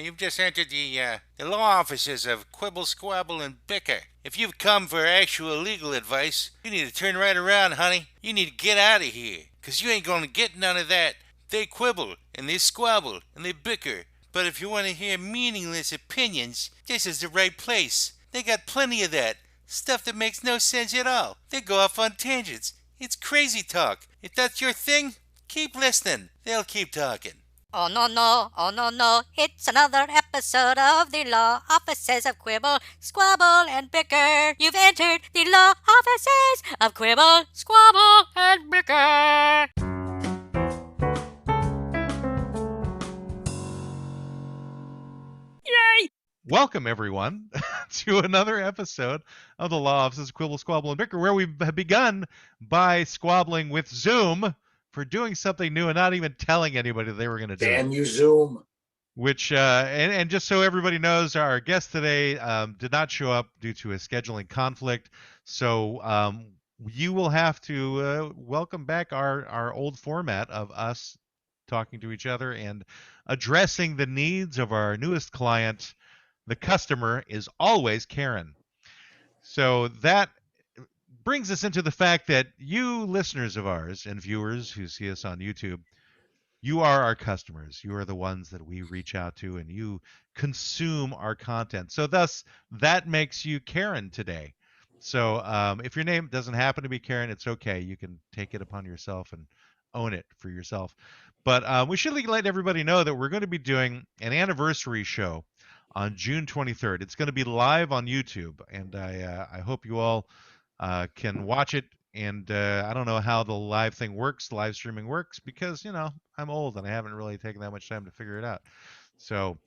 You've just entered the law offices of Quibble, Squabble, and Bicker. If you've come for actual legal advice, you need to turn right around, honey. You need to get out of here, 'cause you ain't gonna get none of that. They quibble, and they squabble, and they bicker. But if you want to hear meaningless opinions, this is the right place. They got plenty of that. Stuff that makes no sense at all. They go off on tangents. It's crazy talk. If that's your thing, keep listening. They'll keep talking. Oh no no, oh no no, it's another episode of the Law Offices of Quibble, Squabble, and Bicker. You've entered the Law Offices of Quibble, Squabble, and Bicker. Yay! Welcome, everyone, to another episode of the Law Offices of Quibble, Squabble, and Bicker, where we have begun by squabbling with Zoom for doing something new and not even telling anybody that they were going to do it. Damn you, Zoom. Which, and just so everybody knows, our guest today did not show up due to a scheduling conflict. So you will have to welcome back our old format of us talking to each other and addressing the needs of our newest client. The customer is always Karen. So that brings us into the fact that you listeners of ours and viewers who see us on YouTube, you are our customers. You are the ones that we reach out to and you consume our content. So thus, that makes you Karen today. So if your name doesn't happen to be Karen, it's okay. You can take it upon yourself and own it for yourself. But we should let everybody know that we're going to be doing an anniversary show on June 23rd. It's going to be live on YouTube, and I hope you all can watch it. And I don't know how the live thing works, live streaming works, because, I'm old and I haven't really taken that much time to figure it out. So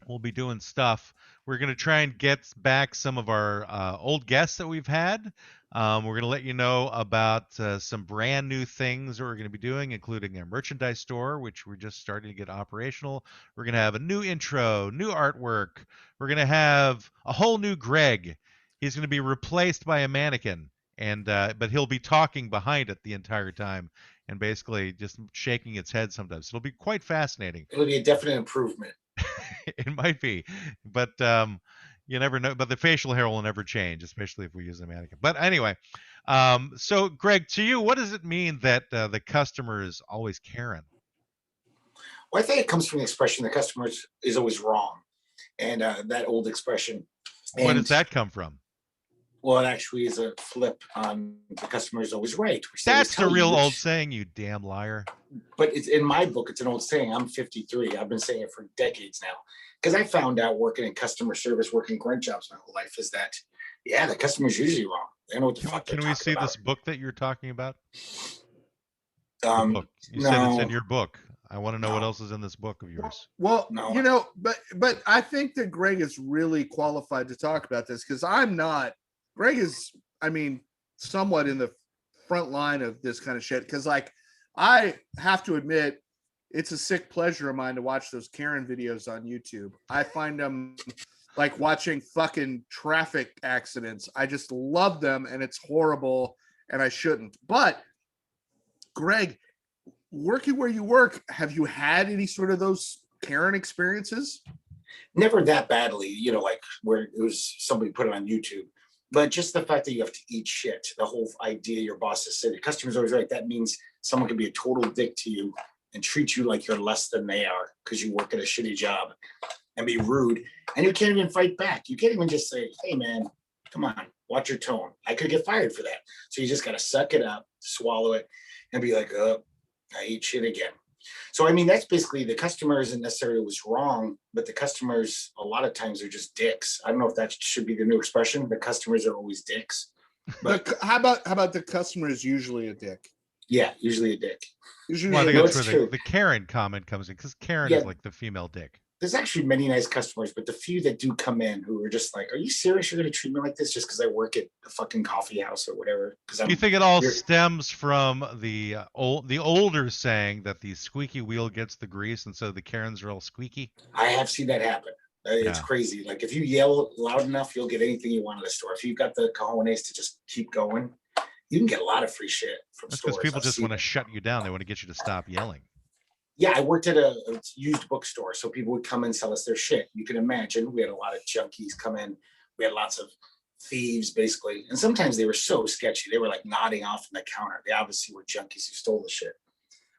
we'll be doing stuff. We're going to try and get back some of our old guests that we've had. We're going to let you know about some brand new things that we're going to be doing, including a merchandise store, which we're just starting to get operational. We're going to have a new intro, new artwork. We're going to have a whole new Greg. He's going to be replaced by a mannequin, and but he'll be talking behind it the entire time and basically just shaking its head sometimes. So it'll be quite fascinating. It'll be a definite improvement. It might be, but you never know. But the facial hair will never change, especially if we use a mannequin. But anyway, so Greg, to you, what does it mean that the customer is always Karen? Well, I think it comes from the expression the customer is always wrong. And that old expression. Where does that come from? Well, it actually is a flip on the customer is always right. That's the real old saying, you damn liar. But it's in my book, it's an old saying. I'm 53. I've been saying it for decades now. Because I found out working in customer service, working grunt jobs my whole life, is that, yeah, the customer's usually wrong. They know what the fuck they're talking about. Can we see this book that you're talking about? Book. You said it's in your book. I want to know what else is in this book of yours. Well, but I think that Greg is really qualified to talk about this because I'm not. Greg is, somewhat in the front line of this kind of shit. Because, I have to admit, it's a sick pleasure of mine to watch those Karen videos on YouTube. I find them like watching fucking traffic accidents. I just love them, and it's horrible, and I shouldn't. But, Greg, working where you work, have you had any sort of those Karen experiences? Never that badly, like where it was somebody put it on YouTube. But just the fact that you have to eat shit, the whole idea your boss has said, the customer's always right. That means someone can be a total dick to you and treat you like you're less than they are because you work at a shitty job and be rude. And you can't even fight back. You can't even just say, hey, man, come on, watch your tone. I could get fired for that. So you just got to suck it up, swallow it, and be like, oh, I eat shit again. So, that's basically the customer isn't necessarily always wrong, but the customers a lot of times are just dicks. I don't know if that should be the new expression. The customers are always dicks. But how about the customer is usually a dick? Yeah, usually a dick. Usually, well, I think that's where the Karen comment comes in, because Karen is like the female dick. There's actually many nice customers, but the few that do come in who are just like, are you serious? You're going to treat me like this just because I work at a fucking coffee house or whatever? Do you think it all stems from the older saying that the squeaky wheel gets the grease, and so the Karens are all squeaky? I have seen that happen. It's crazy. Like if you yell loud enough, you'll get anything you want at a store. If you've got the cojones to just keep going, you can get a lot of free shit from stores. Because people just want to shut you down. They want to get you to stop yelling. Yeah, I worked at a used bookstore, so people would come and sell us their shit. You can imagine we had a lot of junkies come in. We had lots of thieves, basically, and sometimes they were so sketchy. They were like nodding off on the counter. They obviously were junkies who stole the shit,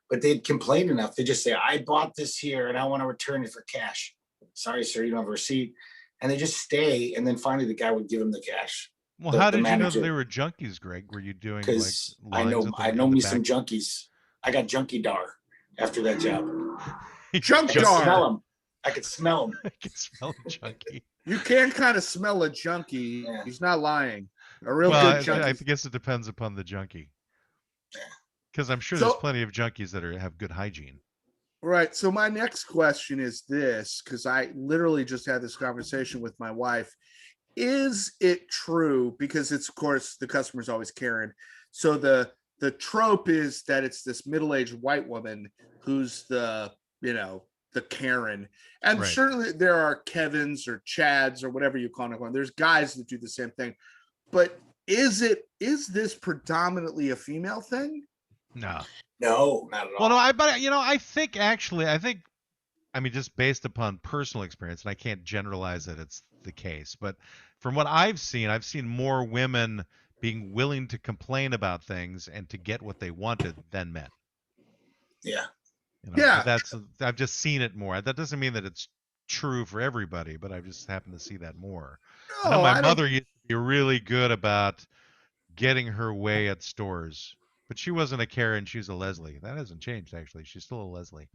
but they'd complain enough. They just say, "I bought this here and I want to return it for cash." Sorry, sir, you don't have a receipt, and they just stay. And then finally, the guy would give them the cash. Well, The how the did you know that manager, they were junkies, Greg? Were you doing like because I lines know with them I know in the me back? some junkies. I got junkiedar after that job. Junk I could smell jar. them. I could smell them. I can smell a junkie. You can kind of smell a junkie. Yeah. He's not lying. A real Well, good junkie. I guess it depends upon the junkie. Yeah. Because I'm sure So- there's plenty of junkies that have good hygiene. Right. So my next question is this, because I literally just had this conversation with my wife. Is it true? Because it's, of course, the customer's always Karen. So the trope is that it's this middle-aged white woman who's the Karen. And Right. certainly there are Kevins or Chads or whatever you call them. There's guys that do the same thing. But is this predominantly a female thing? No. No, not at all. Well, no, I think I mean, just based upon personal experience, and I can't generalize that it's the case, but from what I've seen more women being willing to complain about things and to get what they wanted than men. Yeah. Yeah. I've just seen it more. That doesn't mean that it's true for everybody, but I've just happened to see that more. I know No, my mother used to be really good about getting her way at stores, but she wasn't a Karen. She was a Leslie. That hasn't changed, actually. She's still a Leslie.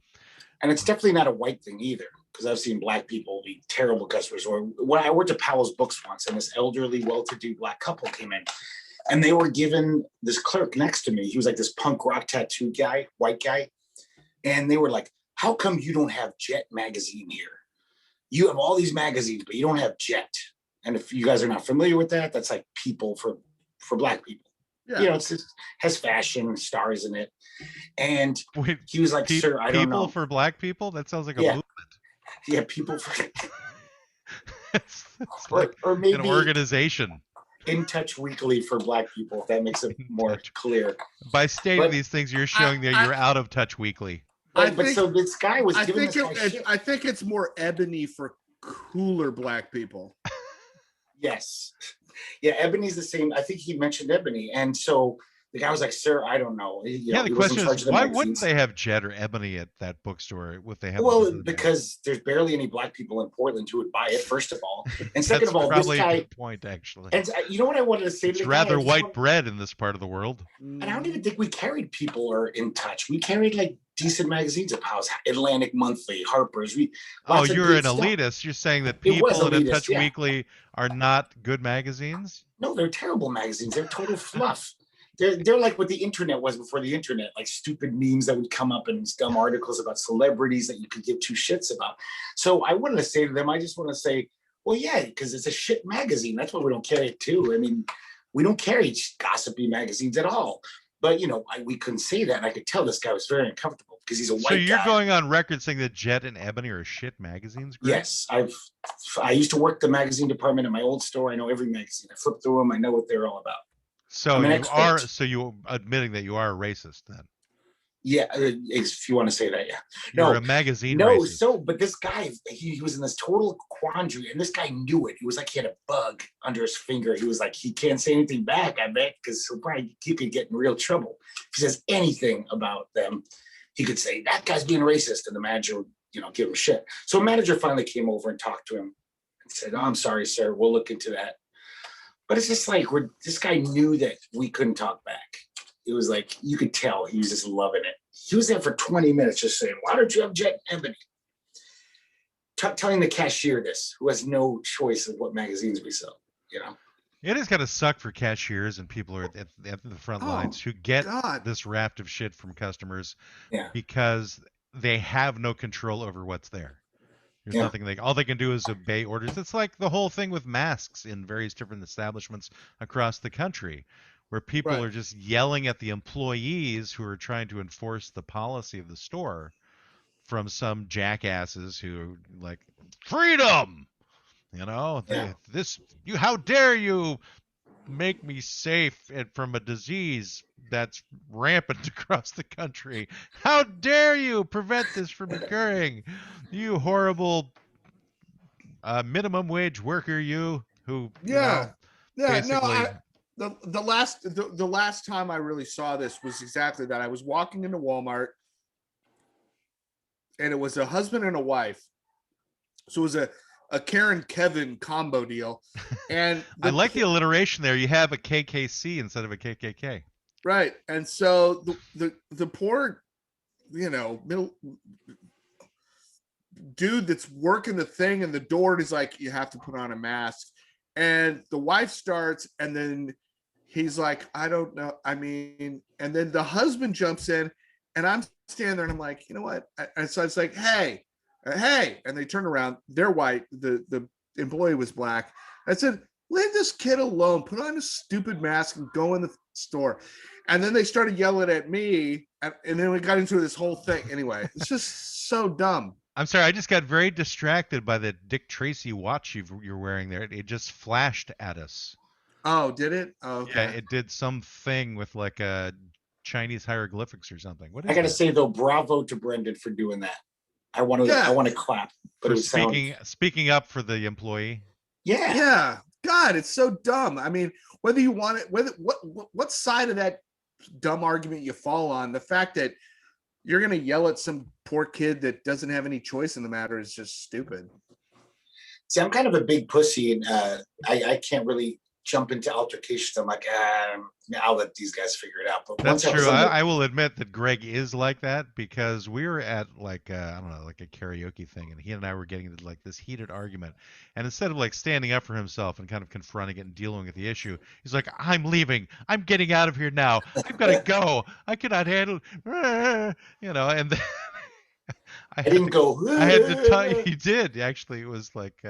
And it's definitely not a white thing either, because I've seen black people be terrible customers. Or when I worked at Powell's Books once, and this elderly, well-to-do black couple came in, and they were given this clerk next to me. He was like this punk rock tattoo guy, white guy. And they were like, "How come you don't have Jet magazine here? You have all these magazines, but you don't have Jet." And if you guys are not familiar with that, that's like People for black people. Yeah. You know, it has fashion stars in it. And Wait, he was like, "Sir, I don't know." People for black people? That sounds like a Yeah. movement. Yeah, People for It's like or an maybe organization. In Touch Weekly for black people, if that makes it more clear. By stating But these things, you're showing that you're out of touch weekly. But so this guy was I giving think this guy shit. I think it's more ebony for cooler black people. Yes. Yeah, Ebony's the same. I think he mentioned Ebony. And so the guy was like, "Sir, I don't know." The question is, why wouldn't they have Jet or Ebony at that bookstore if they have? Well, because there's barely any black people in Portland who would buy it, first of all. And second That's of all, this probably a guy, good point, actually. and you know what I wanted to say to It's the guy? rather I just white want- bread in this part of the world. And I don't even think we carried People or In Touch. We carried like decent magazines at Powell's, Atlantic Monthly, Harper's. Oh, Lots of you're good an stuff. elitist. You're saying that It was People and In elitist, Touch yeah. Weekly are not good magazines? No, they're terrible magazines. They're total fluff. They're like what the internet was before the internet, like stupid memes that would come up and dumb articles about celebrities that you could give two shits about. So I wanted to say to them, I just want to say, well, yeah, because it's a shit magazine. That's why we don't carry it too. I mean, we don't carry gossipy magazines at all. But we couldn't say that. And I could tell this guy was very uncomfortable because he's a white guy. So you're going on record saying that Jet and Ebony are shit magazines, Greg? Yes, I used to work the magazine department at my old store. I know every magazine. I flip through them. I know what they're all about. So I'm an you expert. are. So you admitting that you are a racist then? Yeah, if you want to say that, yeah. You're No, a magazine No, racist. but this guy, he was in this total quandary, and this guy knew it. He was like he had a bug under his finger. He was like, he can't say anything back, I bet, because he could get in real trouble. If he says anything about them, he could say, "That guy's being racist," and the manager would, give him shit. So a manager finally came over and talked to him and said, "Oh, I'm sorry, sir. We'll look into that." But it's just like, this guy knew that we couldn't talk back. It was like, you could tell he was just loving it. He was there for 20 minutes just saying, "Why don't you have Jet and Ebony?" Telling the cashier this, who has no choice of what magazines we sell, It is gonna suck for cashiers and people who are at the front lines who get God. this raft of shit from customers Yeah. because they have no control over what's there. There's Yeah. nothing all they can do is obey orders. It's like the whole thing with masks in various different establishments across the country, where people Right. are just yelling at the employees who are trying to enforce the policy of the store from some jackasses who like freedom. Yeah. How dare you make me safe from a disease? that's rampant across the country. How dare you prevent this from occurring? You horrible minimum wage worker, you who Yeah. Yeah. No, basically. the last time I really saw this was exactly that. I was walking into Walmart, and it was a husband and a wife. So it was a Karen Kevin combo deal. And I like the alliteration there. You have a KKC instead of a KKK. Right. And so the poor, middle dude that's working the thing in the door is like, you have to put on a mask. And the wife starts, and then he's like, I don't know. I mean, and then the husband jumps in, and I'm standing there and I'm like, you know what? And so it's like, hey. And they turn around. They're white. The employee was black. I said, leave this kid alone. Put on a stupid mask and go in the store. And then they started yelling at me. And then we got into this whole thing. Anyway, it's just so dumb. I'm sorry. I just got very distracted by the Dick Tracy watch you're wearing there. It just flashed at us. Oh, did it? Oh, okay. Yeah, it did something with like a Chinese hieroglyphics or something. What is I got to that? say though, bravo to Brendan for doing that. I want to clap. But For speaking up for the employee. Yeah. God, it's so dumb. I mean, whether you want it, what side of that dumb argument you fall on, the fact that you're going to yell at some poor kid that doesn't have any choice in the matter is just stupid. See, I'm kind of a big pussy, and I can't really jump into altercations. I'm like, I'll let these guys figure it out. But that's true. I will admit that Greg is like that, because we were at like I don't know, like a karaoke thing, and he and I were getting into like this heated argument. And instead of like standing up for himself and kind of confronting it and dealing with the issue, he's like, "I'm leaving. I'm getting out of here now. I've got to go. I cannot handle," and then I didn't go. I had to tell you. He did actually. It was like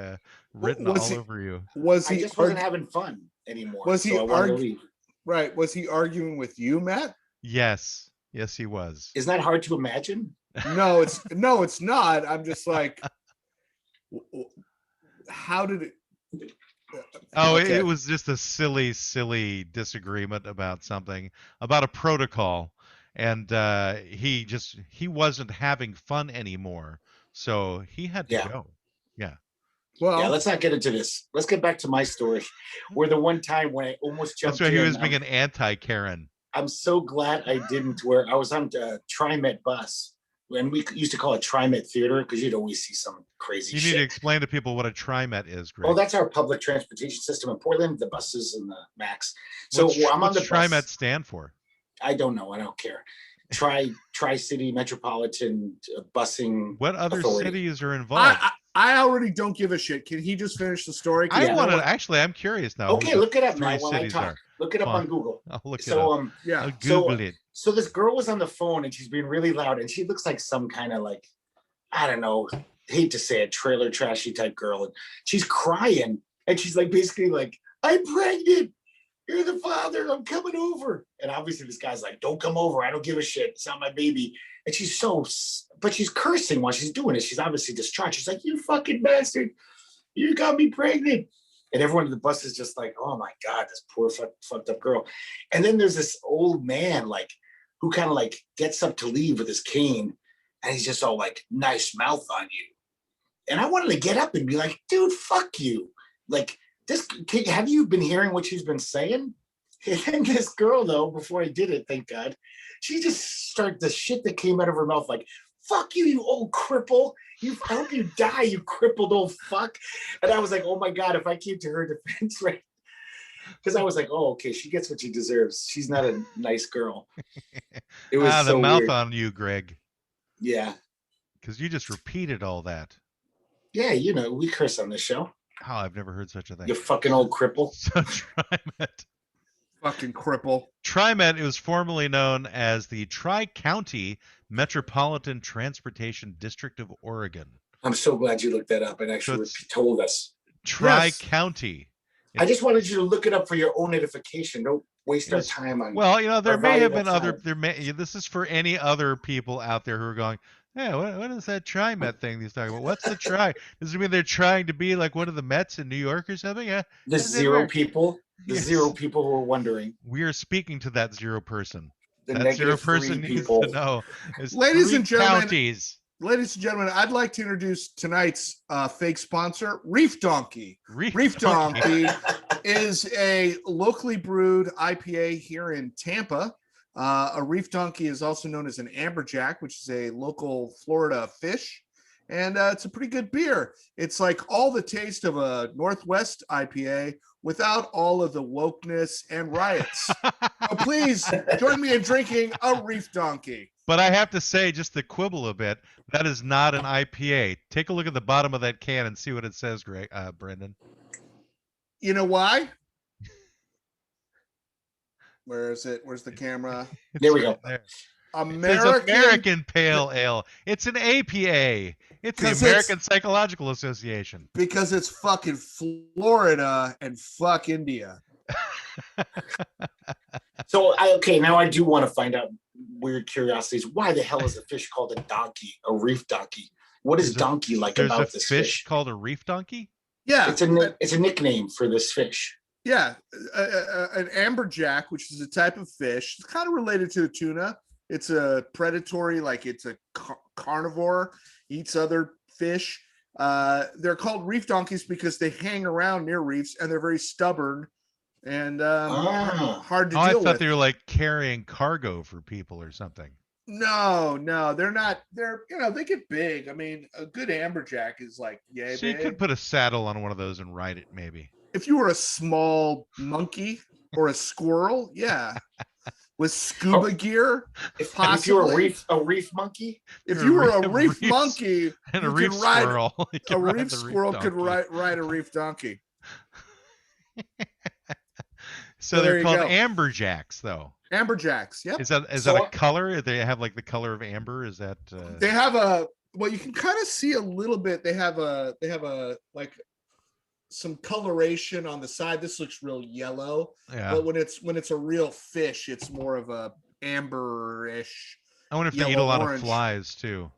written all over you. I just wasn't having fun anymore. Was he arguing? Right? Was he arguing with you, Matt? Yes, he was. Isn't that hard to imagine? No, it's not. I'm just like, how did it? Oh, okay. It was just a silly disagreement about something, about a protocol. And he wasn't having fun anymore, so he had to go. Yeah. Well, yeah. Let's not get into this. Let's get back to my story. Where the one time when I almost jumped. That's why he was being an anti-Karen. I'm so glad I didn't. Where I was on a TriMet bus, and we used to call it TriMet Theater because you'd always see some crazy. You need to explain to people what a TriMet is, Greg. Oh, that's our public transportation system in Portland. The buses and the Max. So I'm on the bus. What's TriMet stand for? I don't know. I don't care. Tri-City Metropolitan Busing. What other cities are involved? I already don't give a shit. Can he just finish the story? I want to actually. I'm curious now. Okay, look it up now while I talk. Look it up on Google. I'll look it up. Yeah. I'll Google it. So this girl was on the phone and she's being really loud, and she looks like some kind of like, I don't know, hate to say it, trailer trashy type girl, and she's crying, and she's like basically like, "I'm pregnant. You're the father. I'm coming over." And obviously this guy's like, "Don't come over. I don't give a shit. It's not my baby." And she's but she's cursing while she's doing it. She's obviously distraught. She's like, "You fucking bastard. You got me pregnant." And everyone in the bus is just like, "Oh my God, this poor fucked up girl." And then there's this old man like who kind of like gets up to leave with his cane. And he's just all like, "Nice mouth on you." And I wanted to get up and be like, "Dude, fuck you." Like, this kid, have you been hearing what she's been saying? And this girl, though, before I did it, thank God, she just started the shit that came out of her mouth like, "Fuck you, you old cripple. I hope you die, you crippled old fuck." And I was like, oh my God, if I came to her defense, right? Because I was like, oh, okay, she gets what she deserves. She's not a nice girl. It was the so mouth weird. On you, Greg. Yeah. Because you just repeated all that. Yeah, we curse on this show. Oh, I've never heard such a thing. You fucking old cripple. So TriMet. Fucking cripple. TriMet was formerly known as the Tri-County Metropolitan Transportation District of Oregon. I'm so glad you looked that up and actually told us. Tri-County. Yes. I just wanted you to look it up for your own edification. Don't waste our time on. Well, there may have been other. This is for any other people out there who are going, Yeah, what is that TriMet thing he's talking about? What's the try? Does it mean they're trying to be like one of the Mets in New York or something? Yeah, The how's that zero work? people, the zero Yes. people who are wondering, We are speaking to that zero person. the That zero -3 person needs to people. know. There's Ladies 3 and gentlemen, counties. Ladies and gentlemen, I'd like to introduce tonight's fake sponsor, Reef Donkey. Reef Donkey is a locally brewed IPA here in Tampa. A Reef Donkey is also known as an amberjack, which is a local Florida fish. And it's a pretty good beer. It's like all the taste of a Northwest IPA without all of the wokeness and riots. So please join me in drinking a Reef Donkey. But I have to say, just to quibble a bit, that is not an IPA. Take a look at the bottom of that can and see what it says, Brendan. You know why? Where is it? Where's the camera? There we go. There. American, American Pale Ale. It's an APA. It's the 'Cause American Psychological Association. because it's fucking Florida and fuck India. So now I do want to find out weird curiosities. Why the hell is a fish called a donkey, a reef donkey? What is donkey like There's about a this fish fish? called a reef donkey? Yeah, It's a nickname for this fish. yeah. An amberjack, which is a type of fish, it's kind of related to the tuna. It's a predatory, like it's a carnivore, eats other fish. They're called reef donkeys because they hang around near reefs and they're very stubborn and hard to Oh, I deal thought with. they were like carrying cargo for people or something. No, they're not. They're they get big. I mean, a good amberjack is like yay So you big. could put a saddle on one of those and ride it, maybe. If you were a small monkey or a squirrel, yeah, with scuba gear, If possibly. you're a reef monkey, If you were a reef reefs- monkey, And you a reef could ride squirrel. You a could ride reef the squirrel could donkey. ride a reef donkey. So So there they're you called go. amberjacks, though. Amberjacks. Yep. Is that So- a color? They have like the color of amber. Is that? They have you can kind of see a little bit. They have a like some coloration on the side. This looks real yellow, Yeah. but when it's a real fish, it's more of a amberish. I wonder if they eat a yellow lot orange. of flies too.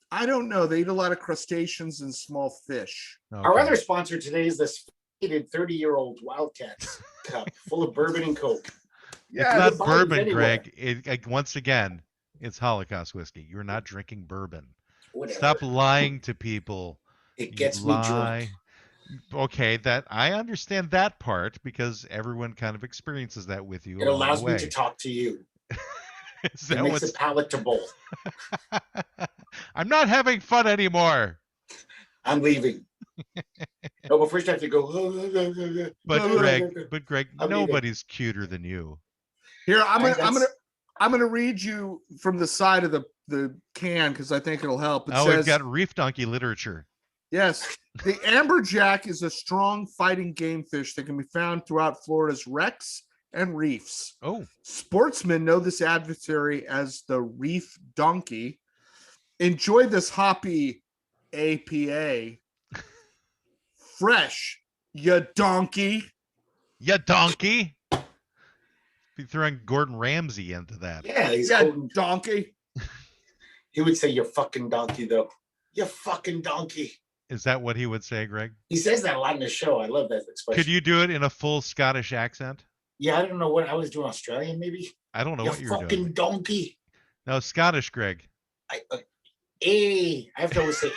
I don't know. They eat a lot of crustaceans and small fish. our Okay. other sponsor today is this faded 30-year-old Wildcats cup full of bourbon and Coke. It's you not can buy bourbon, these anywhere. Greg. Once again, it's Holocaust whiskey. You're not drinking bourbon. Whatever. Stop lying to people. It You gets me drunk. lie. Okay, that I understand that part because everyone kind of experiences that with you. It along allows the me way. to talk to you. Is It that makes what's... it palatable. I'm not having fun anymore. I'm leaving. No, but first I have to go. But Greg, I'm leaving. nobody's cuter than you. Here, I'm That's- gonna read you from the side of the can because I think it'll help. It Oh, says, we've got reef donkey literature. yes, the amberjack is a strong fighting game fish that can be found throughout Florida's wrecks and reefs. Oh, Sportsmen know this adversary as the reef donkey. Enjoy this hoppy APA. Fresh, you donkey. ya donkey. Be throwing Gordon Ramsay into that. Yeah, he's Yeah, holding- donkey. he would say, "You fucking donkey," though. You fucking donkey. Is that what he would say, Greg? He says that a lot in the show. I love that expression. Could you do it in a full Scottish accent? Yeah, I don't know what I was doing. Australian, maybe. I don't know You what you're fucking doing. donkey. No, Scottish, Greg. I have to always say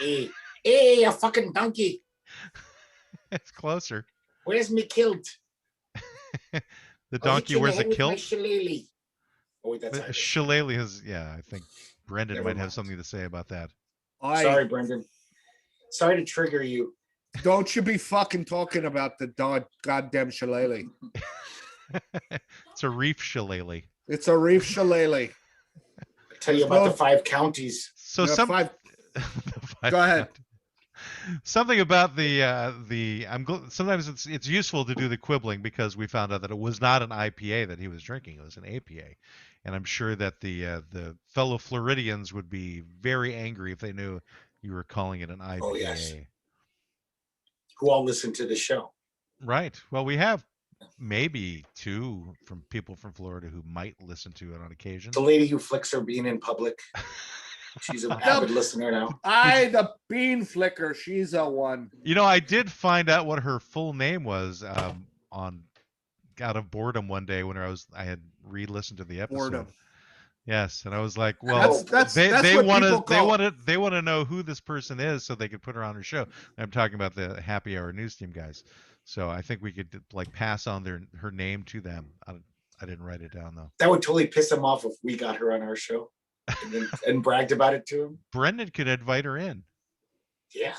a. You fucking donkey. It's closer. Where's me kilt? The I'll donkey hit you in wears the a head with my kilt. shillelagh. Oh wait, that's Irish. Shillelagh has, yeah, I think Brendan Never might have mind. something to say about that. Sorry, Brendan. Sorry to trigger you. Don't you be fucking talking about the goddamn shillelagh. It's a reef shillelagh. It's a reef shillelagh. I'll tell you about the Well- 5 counties. So Yeah, some five- the five Go ahead. Something about sometimes it's useful to do the quibbling because we found out that it was not an IPA that he was drinking; it was an APA, and I'm sure that the fellow Floridians would be very angry if they knew you were calling it an IPA. Oh, yes. Who all listen to the show? Right. Well, we have maybe 2 from people from Florida who might listen to it on occasion. The lady who flicks her bean in public. She's an avid listener now. The bean flicker. She's a one. You know, I did find out what her full name was on out of boredom one day when I had re-listened to the episode. Boredom. Yes, and I was like, well, That's they what want people call. they want to know who this person is so they could put her on her show. I'm talking about the Happy Hour News Team guys. So I think we could like pass on her name to them. I didn't write it down though. That would totally piss him off if we got her on our show and bragged about it to him. Brendan could invite her in. Yeah.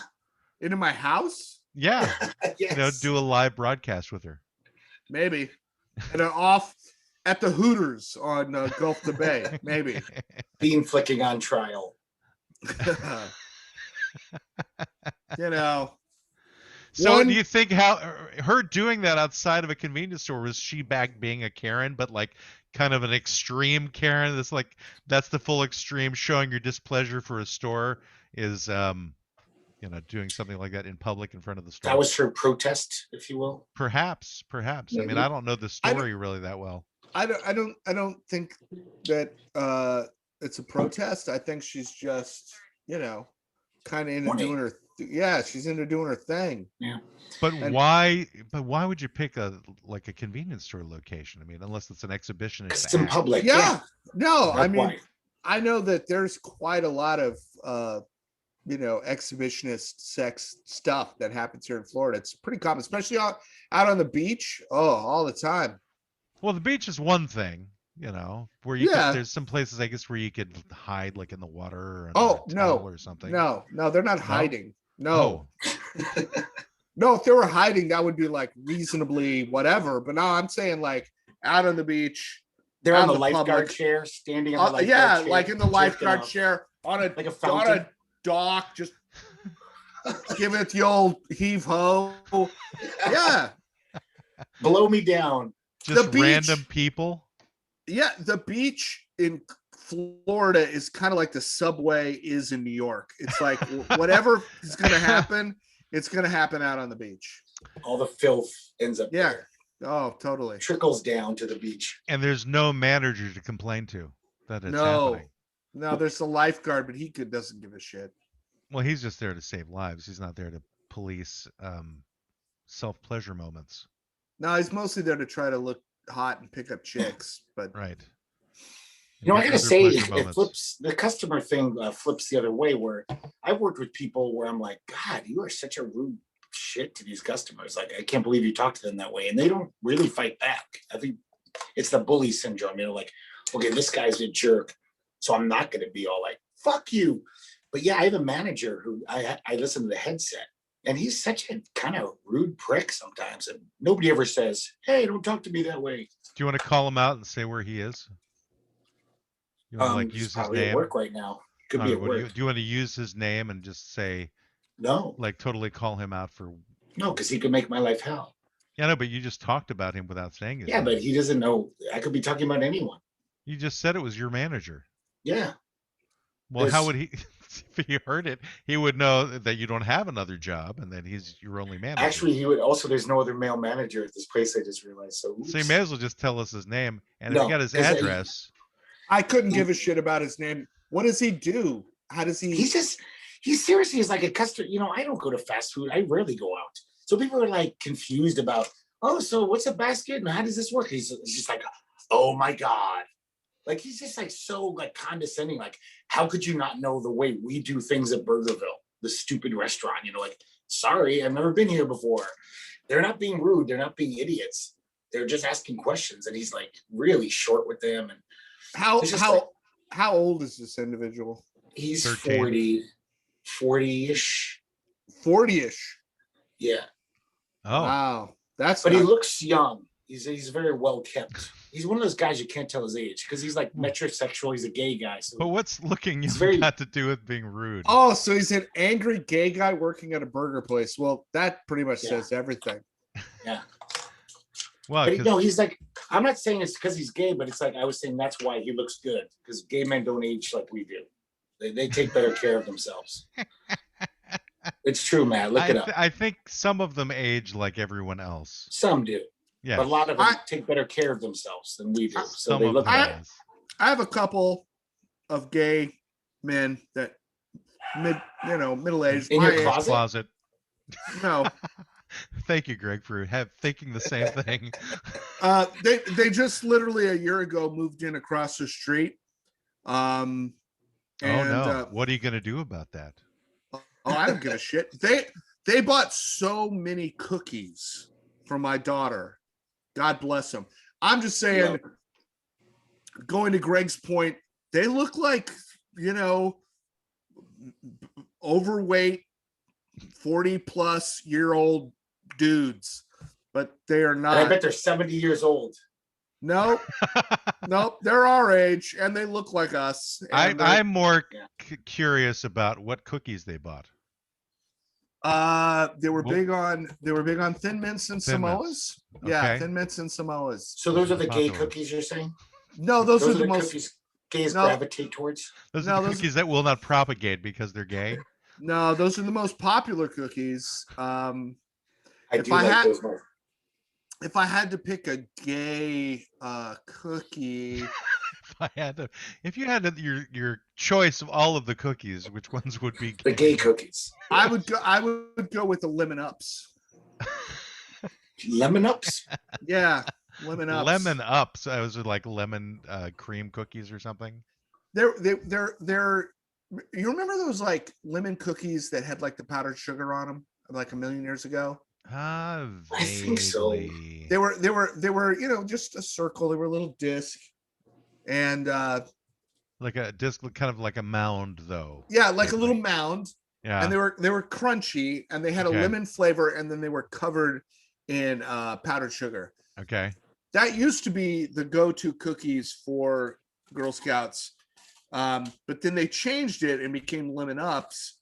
Into my house? Yeah. Yes. You know, do a live broadcast with her. Maybe. And off at the Hooters on Gulf to Bay. Maybe. Bean flicking on trial. You know. So do you think how her doing that outside of a convenience store, was she back being a Karen, but like kind of an extreme Karen? That's the full extreme, showing your displeasure for a store is doing something like that in public in front of the store. That was her protest, if you will. Perhaps. Maybe. I mean, I don't know the story really that well. I don't think that it's a protest. I think she's just, kind of into doing her. She's into doing her thing. Yeah. But why would you pick a convenience store location? I mean, unless it's an exhibition. It's in public. Yeah. No, That's I mean, why. I know that there's quite a lot of exhibitionist sex stuff that happens here in Florida. It's pretty common, especially out on the beach. Oh, all the time. Well, the beach is one thing, where you there's some places I guess where you could hide like in the water or or something. No, they're not hiding. No. No, if they were hiding, that would be like reasonably whatever. But no, I'm saying like out on the beach. They're on the lifeguard chair, standing on the lifeguard chair. Yeah, like in the lifeguard chair on a fountain. Dock, just giving it the old heave ho. Yeah. Blow me down. Just random people. Yeah, the beach in Florida is kind of like the subway is in New York. It's like whatever is going to happen, it's going to happen out on the beach. All the filth ends up there. Oh, totally. Trickles down to the beach. And there's no manager to complain to that it's happening. No, there's a lifeguard, but he doesn't give a shit. Well, he's just there to save lives. He's not there to police self-pleasure moments. No, he's mostly there to try to look hot and pick up chicks. But right. I gotta say, it flips. The customer thing flips the other way. Where I've worked with people where I'm like, God, you are such a rude shit to these customers. Like, I can't believe you talk to them that way, and they don't really fight back. I think it's the bully syndrome. Like, okay, this guy's a jerk, so I'm not gonna be all like, fuck you. But yeah, I have a manager who I listen to the headset, and he's such a kind of rude prick sometimes, and nobody ever says, "Hey, don't talk to me that way." Do you want to call him out and say where he is? You want to use his name? At work right now. Could be at work. Do you want to use his name and just say no? Like totally call him out for no, because he could make my life hell. Yeah, no, but you just talked about him without saying it. Yeah, but he doesn't know. I could be talking about anyone. You just said it was your manager. Yeah. Well, how would he? If he heard it, he would know that you don't have another job and that he's your only manager. Actually, he would also. There's no other male manager at this place. I just realized. So you may as well just tell us his name, and if you got his address. I couldn't give a shit about his name. What does he do? How does he? He seriously is like a customer. I don't go to fast food. I rarely go out. So people are like confused about, oh, so what's a basket and how does this work? He's just like, oh my God. Like, he's just like so like condescending. Like, how could you not know the way we do things at Burgerville, the stupid restaurant? Like, sorry, I've never been here before. They're not being rude. They're not being idiots. They're just asking questions. And he's like really short with them. And how old is this individual? He's 13. 40-ish. 40-ish. Yeah. Oh. Wow. But he looks young. He's very well kept. He's one of those guys you can't tell his age because he's like metrosexual. He's a gay guy. So but what's looking got to do with being rude? Oh, so he's an angry gay guy working at a burger place. Well, that pretty much says everything. Yeah. Well, but he's like, I'm not saying it's because he's gay, but it's like I was saying that's why he looks good because gay men don't age like we do. They take better care of themselves. It's true, Matt. Look it up. I think some of them age like everyone else. Some do. Yeah. But a lot of them take better care of themselves than we do. So they look I have a couple of gay men that middle aged, In my your age. closet? Closet. No, Thank you, Greg, for thinking the same thing. they just literally a year ago moved in across the street. Oh And no! What are you going to do about that? oh, I don't give a shit. They bought so many cookies for my daughter. God bless them. I'm just saying, going to Greg's point, they look like, overweight 40-plus-year-old dudes, but they are not. And I bet they're 70 years old. Nope. They're our age and they look like us. I'm more curious about what cookies they bought. They were big on Thin Mints and Samoas. Okay. Yeah, Thin Mints and Samoas. So those are the gay cookies you're saying? No, those are the most cookies gays gravitate towards. Those are the cookies that will not propagate because they're gay. No, those are the most popular cookies. Those more. If I had to pick a gay cookie, if you had your choice of all of the cookies, which ones would be the gay cookies? I would go with the Lemon Ups. Lemon Ups? Yeah, Lemon Ups. Lemon Ups. Was it like lemon cream cookies or something? They're. You remember those like lemon cookies that had like the powdered sugar on them, like a million years ago? I think so. They were just a circle. They were a little disc, and like a disc, kind of like a mound, though. Yeah, like a little mound. Yeah, and they were crunchy, and they had a lemon flavor, and then they were covered in powdered sugar. Okay, that used to be the go-to cookies for Girl Scouts, but then they changed it and became Lemon Ups.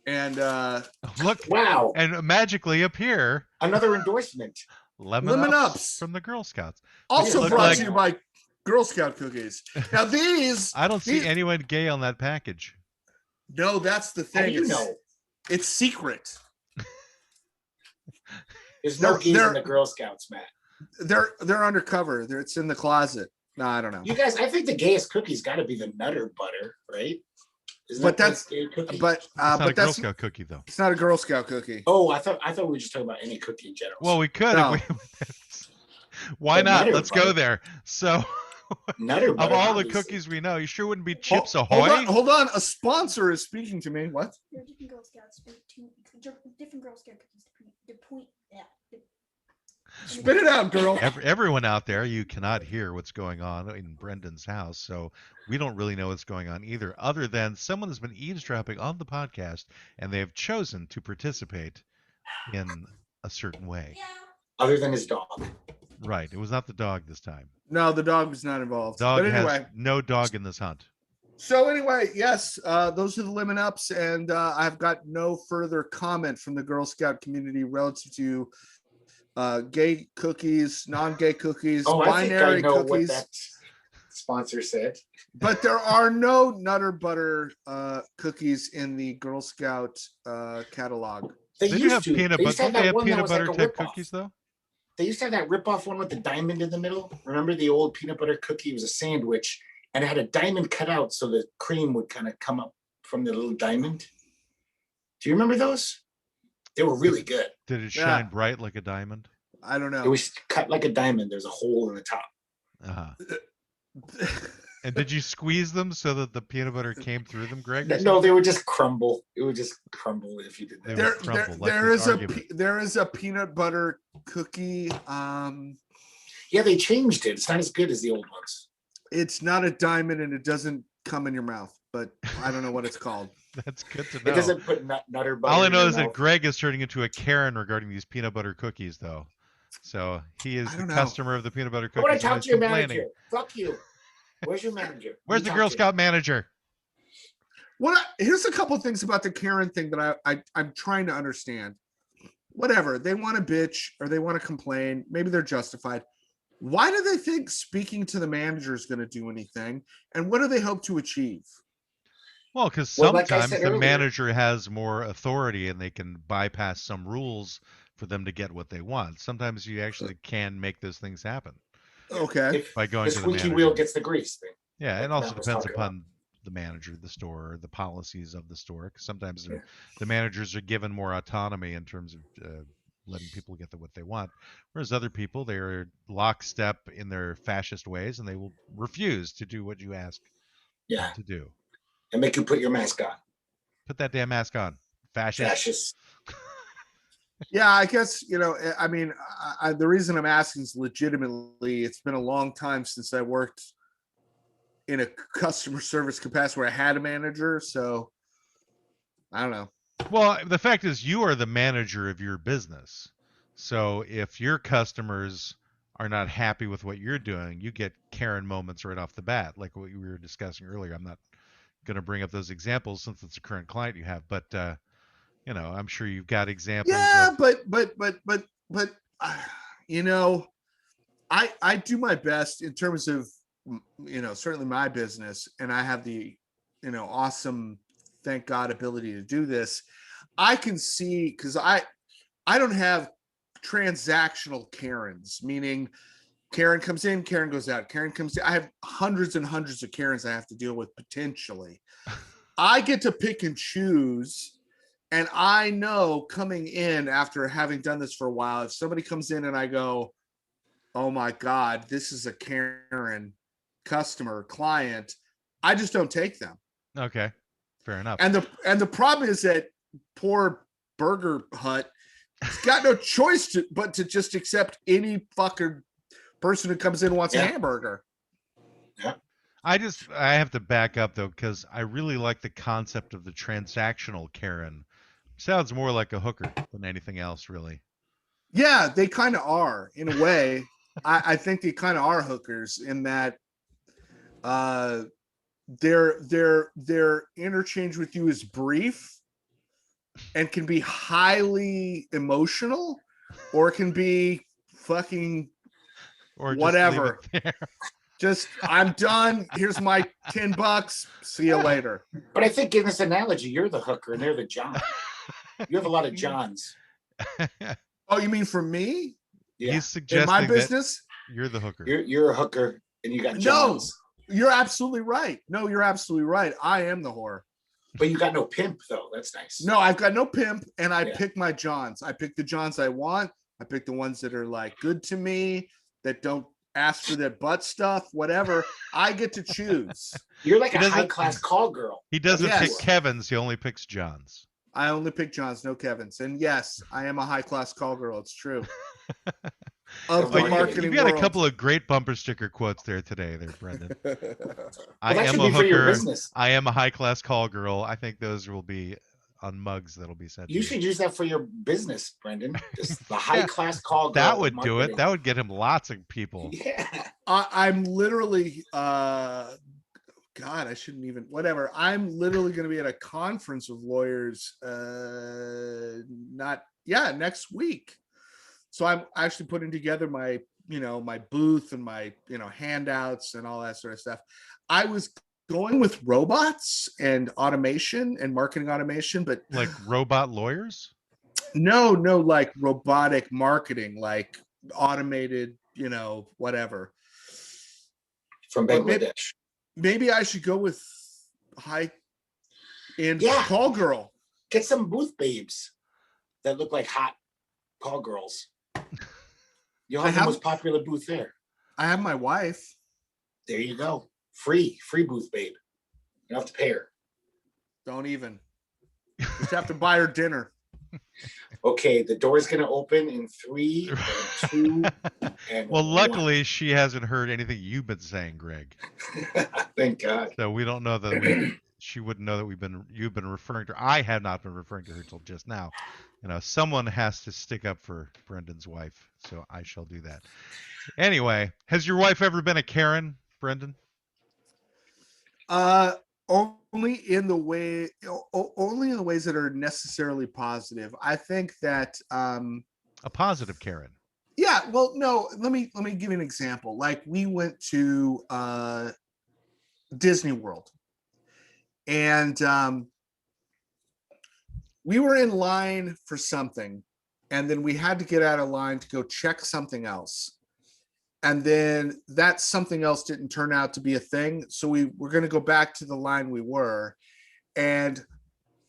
And look, wow! And magically appear another endorsement. Lemon Ups from the Girl Scouts. Also brought to you by Girl Scout cookies. Now these, I don't see anyone gay on that package. No, that's the thing. How do you know? It's secret. There's no gays in the Girl Scouts, Matt. They're undercover. It's in the closet. No, I don't know. You guys, I think the gayest cookie's got to be the Nutter Butter, right? That's gay cookie? It's not a Girl Scout cookie, though. It's not a Girl Scout cookie. Oh, I thought we were just talking about any cookie in general. Well, we could. No. Why not? Let's go there. So, Nutter Butter, of all obviously. the cookies we know, you sure wouldn't be Chips Ahoy? Hold on. A sponsor is speaking to me. What? There are different Girl Scouts, different Girl Scout cookies. Spit it out, girl. Everyone out there, you cannot hear what's going on in Brendan's house, so we don't really know what's going on either, other than someone has been eavesdropping on the podcast, and they have chosen to participate in a certain way. Other than his dog. Right. It was not the dog this time. No, the dog was not involved. Dog but anyway, has no dog in this hunt. So anyway, yes, those are the Lemon Ups, and I've got no further comment from the Girl Scout community relative to gay cookies, non-gay cookies, binary I think I know cookies. What that sponsor said. But there are no Nutter Butter cookies in the Girl Scout catalog. They do have peanut butter. Don't they have peanut butter type cookies though? They used to have that rip-off one with the diamond in the middle. Remember the old peanut butter cookie? It was a sandwich, and it had a diamond cut out so the cream would kind of come up from the little diamond. Do you remember those? They were really good. Did it shine bright like a diamond? I don't know. It was cut like a diamond. There's a hole in the top. Uh-huh. And did you squeeze them so that the peanut butter came through them, Greg? No, they would just crumble. It would just crumble if you did that. There is a peanut butter cookie. Yeah, they changed it. It's not as good as the old ones. It's not a diamond and it doesn't come in your mouth, but I don't know what it's called. That's good to know. It doesn't put Nutter Butter. All I know is that Greg is turning into a Karen regarding these peanut butter cookies, though. So he is the customer of the peanut butter cookies. I want to talk to your manager. Fuck you. Where's your manager? Where's the Girl Scout manager? Here's a couple of things about the Karen thing that I'm trying to understand. Whatever, they want to bitch or they want to complain. Maybe they're justified. Why do they think speaking to the manager is going to do anything? And what do they hope to achieve? Well, because sometimes the manager has more authority and they can bypass some rules for them to get what they want. Sometimes you actually can make those things happen. Okay. If by going the to the squeaky manager. wheel gets the grease thing. Yeah, it also depends upon the manager of the store or the policies of the store. 'Cause sometimes the managers are given more autonomy in terms of letting people get what they want, whereas other people, they're lockstep in their fascist ways and they will refuse to do what you ask them Yeah, to do. and make you put your mask on. Put that damn mask on, fascist. Fascist. Yeah, I guess, I mean, the reason I'm asking is legitimately, it's been a long time since I worked in a customer service capacity where I had a manager. So I don't know. Well, the fact is, you are the manager of your business. So if your customers are not happy with what you're doing, you get Karen moments right off the bat, like what we were discussing earlier. I'm not going to bring up those examples since it's a current client you have, but I'm sure you've got examples. Yeah, of... but I do my best in terms of certainly my business, and I have the awesome, thank God, ability to do this. I can see, because I don't have transactional Karens, meaning Karen comes in, Karen goes out, Karen comes in. I have hundreds and hundreds of Karens I have to deal with potentially. I get to pick and choose. And I know coming in after having done this for a while, if somebody comes in and I go, oh my God, this is a Karen customer, client, I just don't take them. Okay, fair enough. And the problem is that poor Burger Hut has got no choice but to just accept any fucking person who comes in and wants a hamburger. Yeah. I have to back up though, because I really like the concept of the transactional Karen. Sounds more like a hooker than anything else, really. Yeah, they kind of are in a way. I think they kind of are hookers in that their interchange with you is brief and can be highly emotional, or it can be fucking or whatever. Just I'm done. Here's my $10. See you later. But I think in this analogy, you're the hooker and they're the John. You have a lot of Johns. Oh, you mean for me? Yeah. He's suggesting in my business, you're the hooker. You're a hooker and you got Johns. No, you're absolutely right. No, you're absolutely right. I am the whore. But you got no pimp though. That's nice. No, I've got no pimp, and I pick my Johns. I pick the Johns I want. I pick the ones that are like good to me, that don't ask for that butt stuff, whatever. I get to choose. You're like a high-class call girl. He doesn't pick Kevin's. He only picks John's. I only pick John's, no Kevin's. And yes, I am a high-class call girl. It's true. Of the marketing You've got world. a couple of great bumper sticker quotes there today, Brendan. I that am should a be for your hooker. business. I am a high-class call girl. I think those will be on mugs that'll be sent. You should use that for your business, Brendan. Just the high-class call girl. That would do it. That would get him lots of people. Yeah. I'm literally God, I shouldn't even, whatever. I'm literally going to be at a conference of lawyers next week. So I'm actually putting together my booth and my, handouts and all that sort of stuff. I was going with robots and automation and marketing automation, but like robot lawyers? No, like robotic marketing, like automated, whatever. From Bangladesh. Maybe I should go with high-end call girl. Get some booth babes that look like hot call girls. You'll have the most popular booth there. I have my wife. There you go. Free booth babe. You don't have to pay her. Don't even. Just have to buy her dinner. Okay, the door's going to open in 3 and 2 and well, luckily she hasn't heard anything you've been saying, Greg. Thank God. So we don't know that she wouldn't know that you've been referring to her. I have not been referring to her till just now. Someone has to stick up for Brendan's wife, so I shall do that. Anyway, has your wife ever been a Karen, Brendan? Only in the ways that are necessarily positive. I think that a positive Karen. Yeah, well, no, let me give you an example. Like we went to Disney World, and we were in line for something, and then we had to get out of line to go check something else. and then that something else didn't turn out to be a thing. So we were going to go back to the line we were. And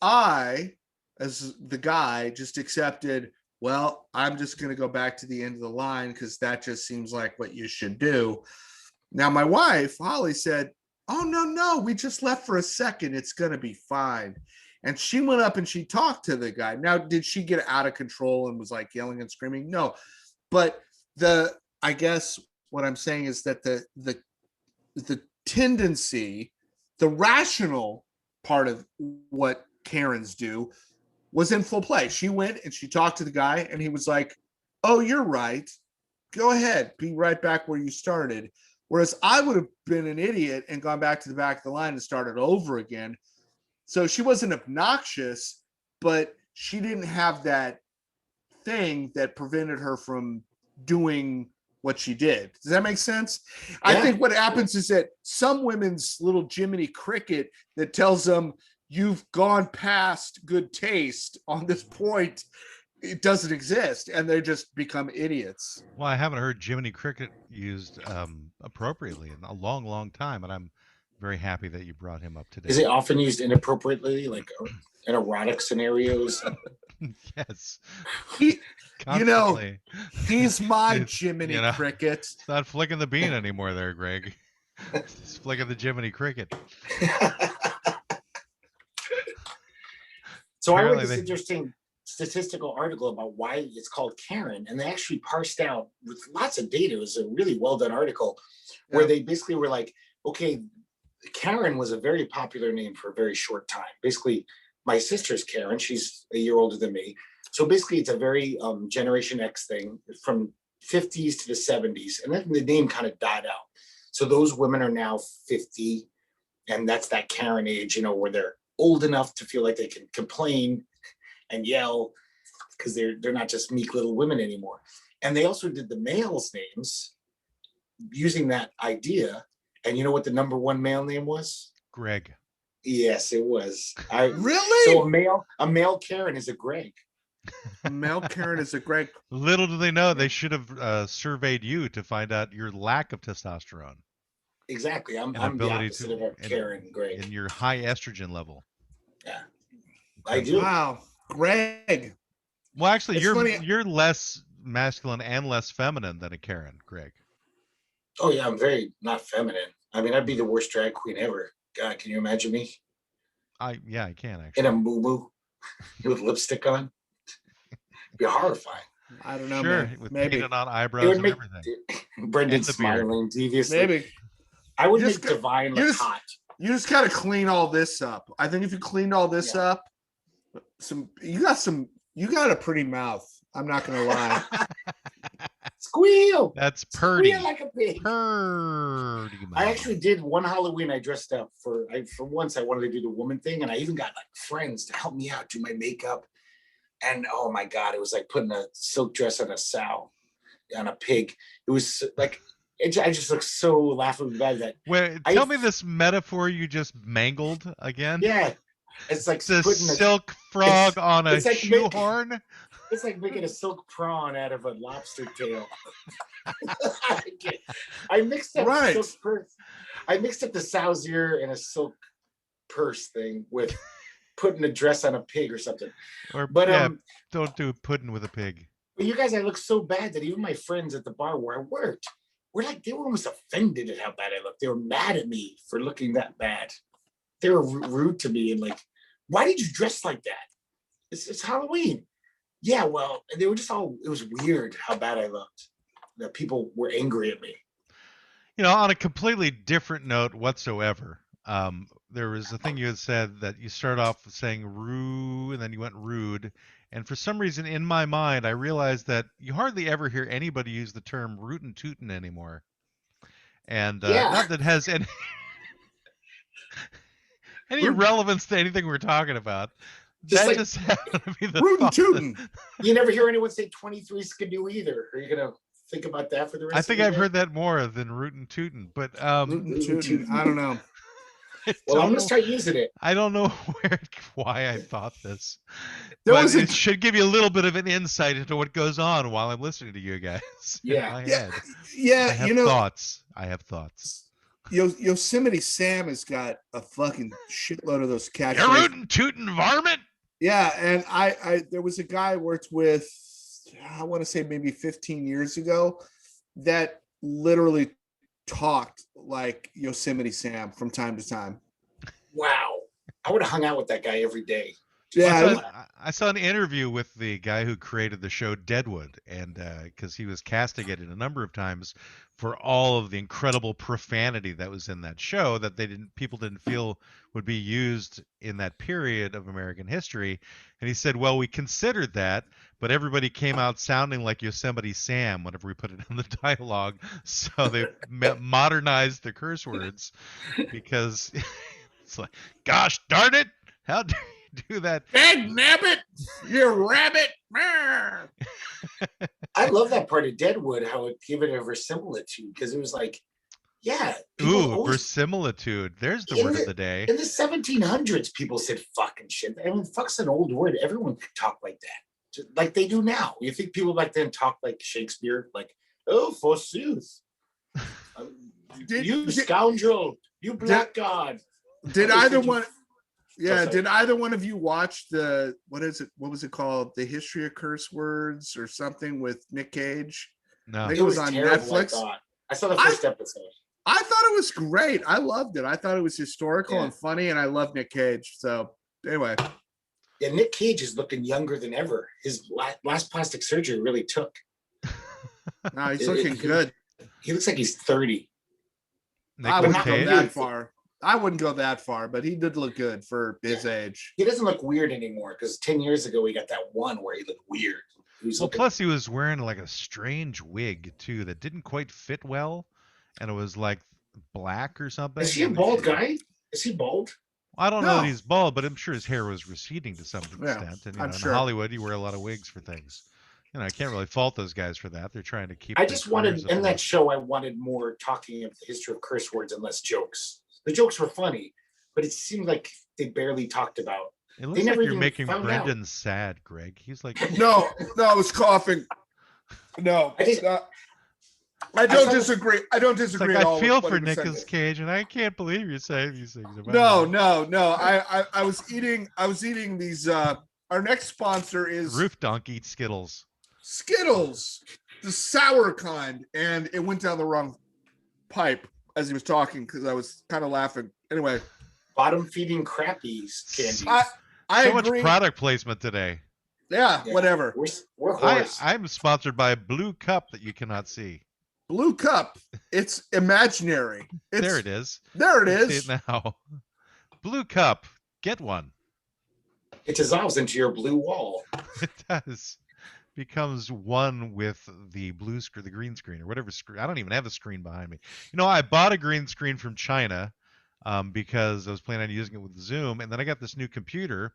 I, as the guy, just accepted, well, I'm just going to go back to the end of the line because that just seems like what you should do. Now, my wife, Holly, said, oh, no, we just left for a second. It's going to be fine. And she went up and she talked to the guy. Now, did she get out of control and was like yelling and screaming? No. But I guess what I'm saying is that the tendency, the rational part of what Karens do was in full play. She went and she talked to the guy and he was like, oh, you're right. Go ahead. Be right back where you started. Whereas I would have been an idiot and gone back to the back of the line and started over again. So she wasn't obnoxious, but she didn't have that thing that prevented her from doing what she did. Does that make sense? Yeah. I think what happens is that some women's little Jiminy Cricket that tells them you've gone past good taste on this point, it doesn't exist, and they just become idiots. Well, I haven't heard Jiminy Cricket used appropriately in a long, long time, and I'm very happy that you brought him up today. Is it often used inappropriately, like in erotic scenarios? Yes. He's my Jiminy Cricket. It's not flicking the bean anymore there, Greg. It's flicking the Jiminy Cricket. So I read this interesting statistical article about why it's called Karen, and they actually parsed out with lots of data. It was a really well done article where they basically were like, okay, Karen was a very popular name for a very short time. Basically, my sister's Karen. She's a year older than me. So basically, it's a very Generation X thing from 50s to the 70s. And then the name kind of died out. So those women are now 50. And that's that Karen age, where they're old enough to feel like they can complain and yell because they're not just meek little women anymore. And they also did the males' names using that idea. And you know what the number one male name was? Greg. Yes, it was. Really? So a male Karen is a Greg. A male Karen is a Greg. Little do they know they should have surveyed you to find out your lack of testosterone. Exactly. I'm the opposite of a Karen, Greg. And your high estrogen level. Yeah, I do. Wow, Greg. Well, actually, you're less masculine and less feminine than a Karen, Greg. Oh yeah, I'm very not feminine. I mean, I'd be the worst drag queen ever. God, can you imagine me? I can actually. In a moo-moo with lipstick on. It'd be horrifying. I don't know. Sure, man. with maybe painted on eyebrows and everything. Brendan smiling deviously. Maybe. I would make Divine look hot. You just gotta clean all this up. I think if you cleaned all this up, you got a pretty mouth. I'm not gonna lie. Squeal. That's purdy. Squeal like a pig. Purdy. I actually did one Halloween. I dressed up for once. I wanted to do the woman thing, and I even got like friends to help me out do my makeup. And oh my God, it was like putting a silk dress on a sow, on a pig. It was like I just looked so laughably bad that. Wait, tell me this metaphor you just mangled again. Yeah, it's like the silk frog on a shoehorn. It's like making a silk prawn out of a lobster tail. I mixed up silk purse. I mixed up the sow's ear and a silk purse thing with putting a dress on a pig or something. Don't do pudding with a pig. But you guys, I look so bad that even my friends at the bar where I worked they were almost offended at how bad I looked. They were mad at me for looking that bad. They were rude to me and like, why did you dress like that? It's Halloween. Yeah, well, they were just it was weird how bad I looked. That people were angry at me. On a completely different note whatsoever, there was a thing you had said that you start off saying rue and then you went rude. And for some reason in my mind, I realized that you hardly ever hear anybody use the term rootin' tootin' anymore. And not that it has any relevance to anything we're talking about. Just happened to be the rootin' tootin'. You never hear anyone say 23 skidoo either. Are you going to think about that for the rest of the day? I think I've heard that more than rootin' tootin'. But rootin' tootin', I don't know. Well, I'm don't gonna know. start using it. I don't know why I thought this, There but was a it should give you a little bit of an insight into what goes on while I'm listening to you guys in Yeah. my yeah, head. yeah. I have You know, thoughts. I have thoughts. Yosemite Sam has got a fucking shitload of those You're catchphrases. rootin' tootin' varmint. Yeah, and I there was a guy I worked with, I want to say maybe 15 years ago, that literally talked like Yosemite Sam from time to time. Wow. I would have hung out with that guy every day. Yeah, I saw an interview with the guy who created the show Deadwood, and because he was casting it in a number of times for all of the incredible profanity that was in that show that people didn't feel would be used in that period of American history. And he said, well, we considered that, but everybody came out sounding like Yosemite Sam whenever we put it in the dialogue. So they modernized the curse words because it's like, gosh darn it, how dare you do that? Dag nabbit, you rabbit. I love that part of Deadwood, how it gave it a verisimilitude, because it was like, yeah. people Ooh, always- verisimilitude. There's the In word of the day. In the 1700s, people said fucking shit. I mean, fuck's an old word. Everyone could talk like that, just like they do now. You think people back then talked like Shakespeare, like, oh, forsooth, you scoundrel, you blackguard. Did I was either thinking- one? Yeah, sorry. did either one of you watch the what was it called? The History of Curse Words or something with Nick Cage? No. I think it was on terrible, Netflix. I saw the first episode. I thought it was great. I loved it. I thought it was historical Yeah. and funny, and I love Nick Cage. So anyway, Yeah, Nick Cage is looking younger than ever. His last plastic surgery really took. no, he's It- looking it- good. He looks like he's 30. I Nicolas wouldn't go Cage. that far. I wouldn't go that far, but he did look good for his age. He doesn't look weird anymore, because 10 years ago, he got that one where he looked weird. He was Well, looking- plus he was wearing like a strange wig too that didn't quite fit well, and it was like black or something. Is he a and- bald guy? Is he bald? I don't know that No. he's bald, but I'm sure his hair was receding to some Yeah, extent. And I'm in sure. Hollywood, you wear a lot of wigs for things. I can't really fault those guys for that. They're trying to keep. I their just wanted, careers in that afloat. show, I wanted more talking of the history of curse words and less jokes. The jokes were funny, but it seemed like they barely talked about. It looks like never you're even making found out. Brendan sad, Greg. He's like, No, I was coughing. No, I just- I don't saw this- disagree. I don't it's disagree like at all. I feel with for what he was Nicolas saying. Cage, and I can't believe you're saying these things about No, him. no. I was eating these. Our next sponsor is Roof donkey Skittles. Skittles, the sour kind, and it went down the wrong pipe as he was talking because I was kind of laughing. Anyway, Bottom feeding crappies candies. I So agree. much product placement today. Yeah, Yeah. whatever. We're whores. I'm sponsored by Blue Cup that you cannot see. Blue cup. It's imaginary. There it is. There it You see is. it now. Blue Cup. Get one. It dissolves into your blue wall. It does. Becomes one with the blue screen, the green screen, or whatever screen. I don't even have a screen behind me. I bought a green screen from China because I was planning on using it with Zoom, and then I got this new computer,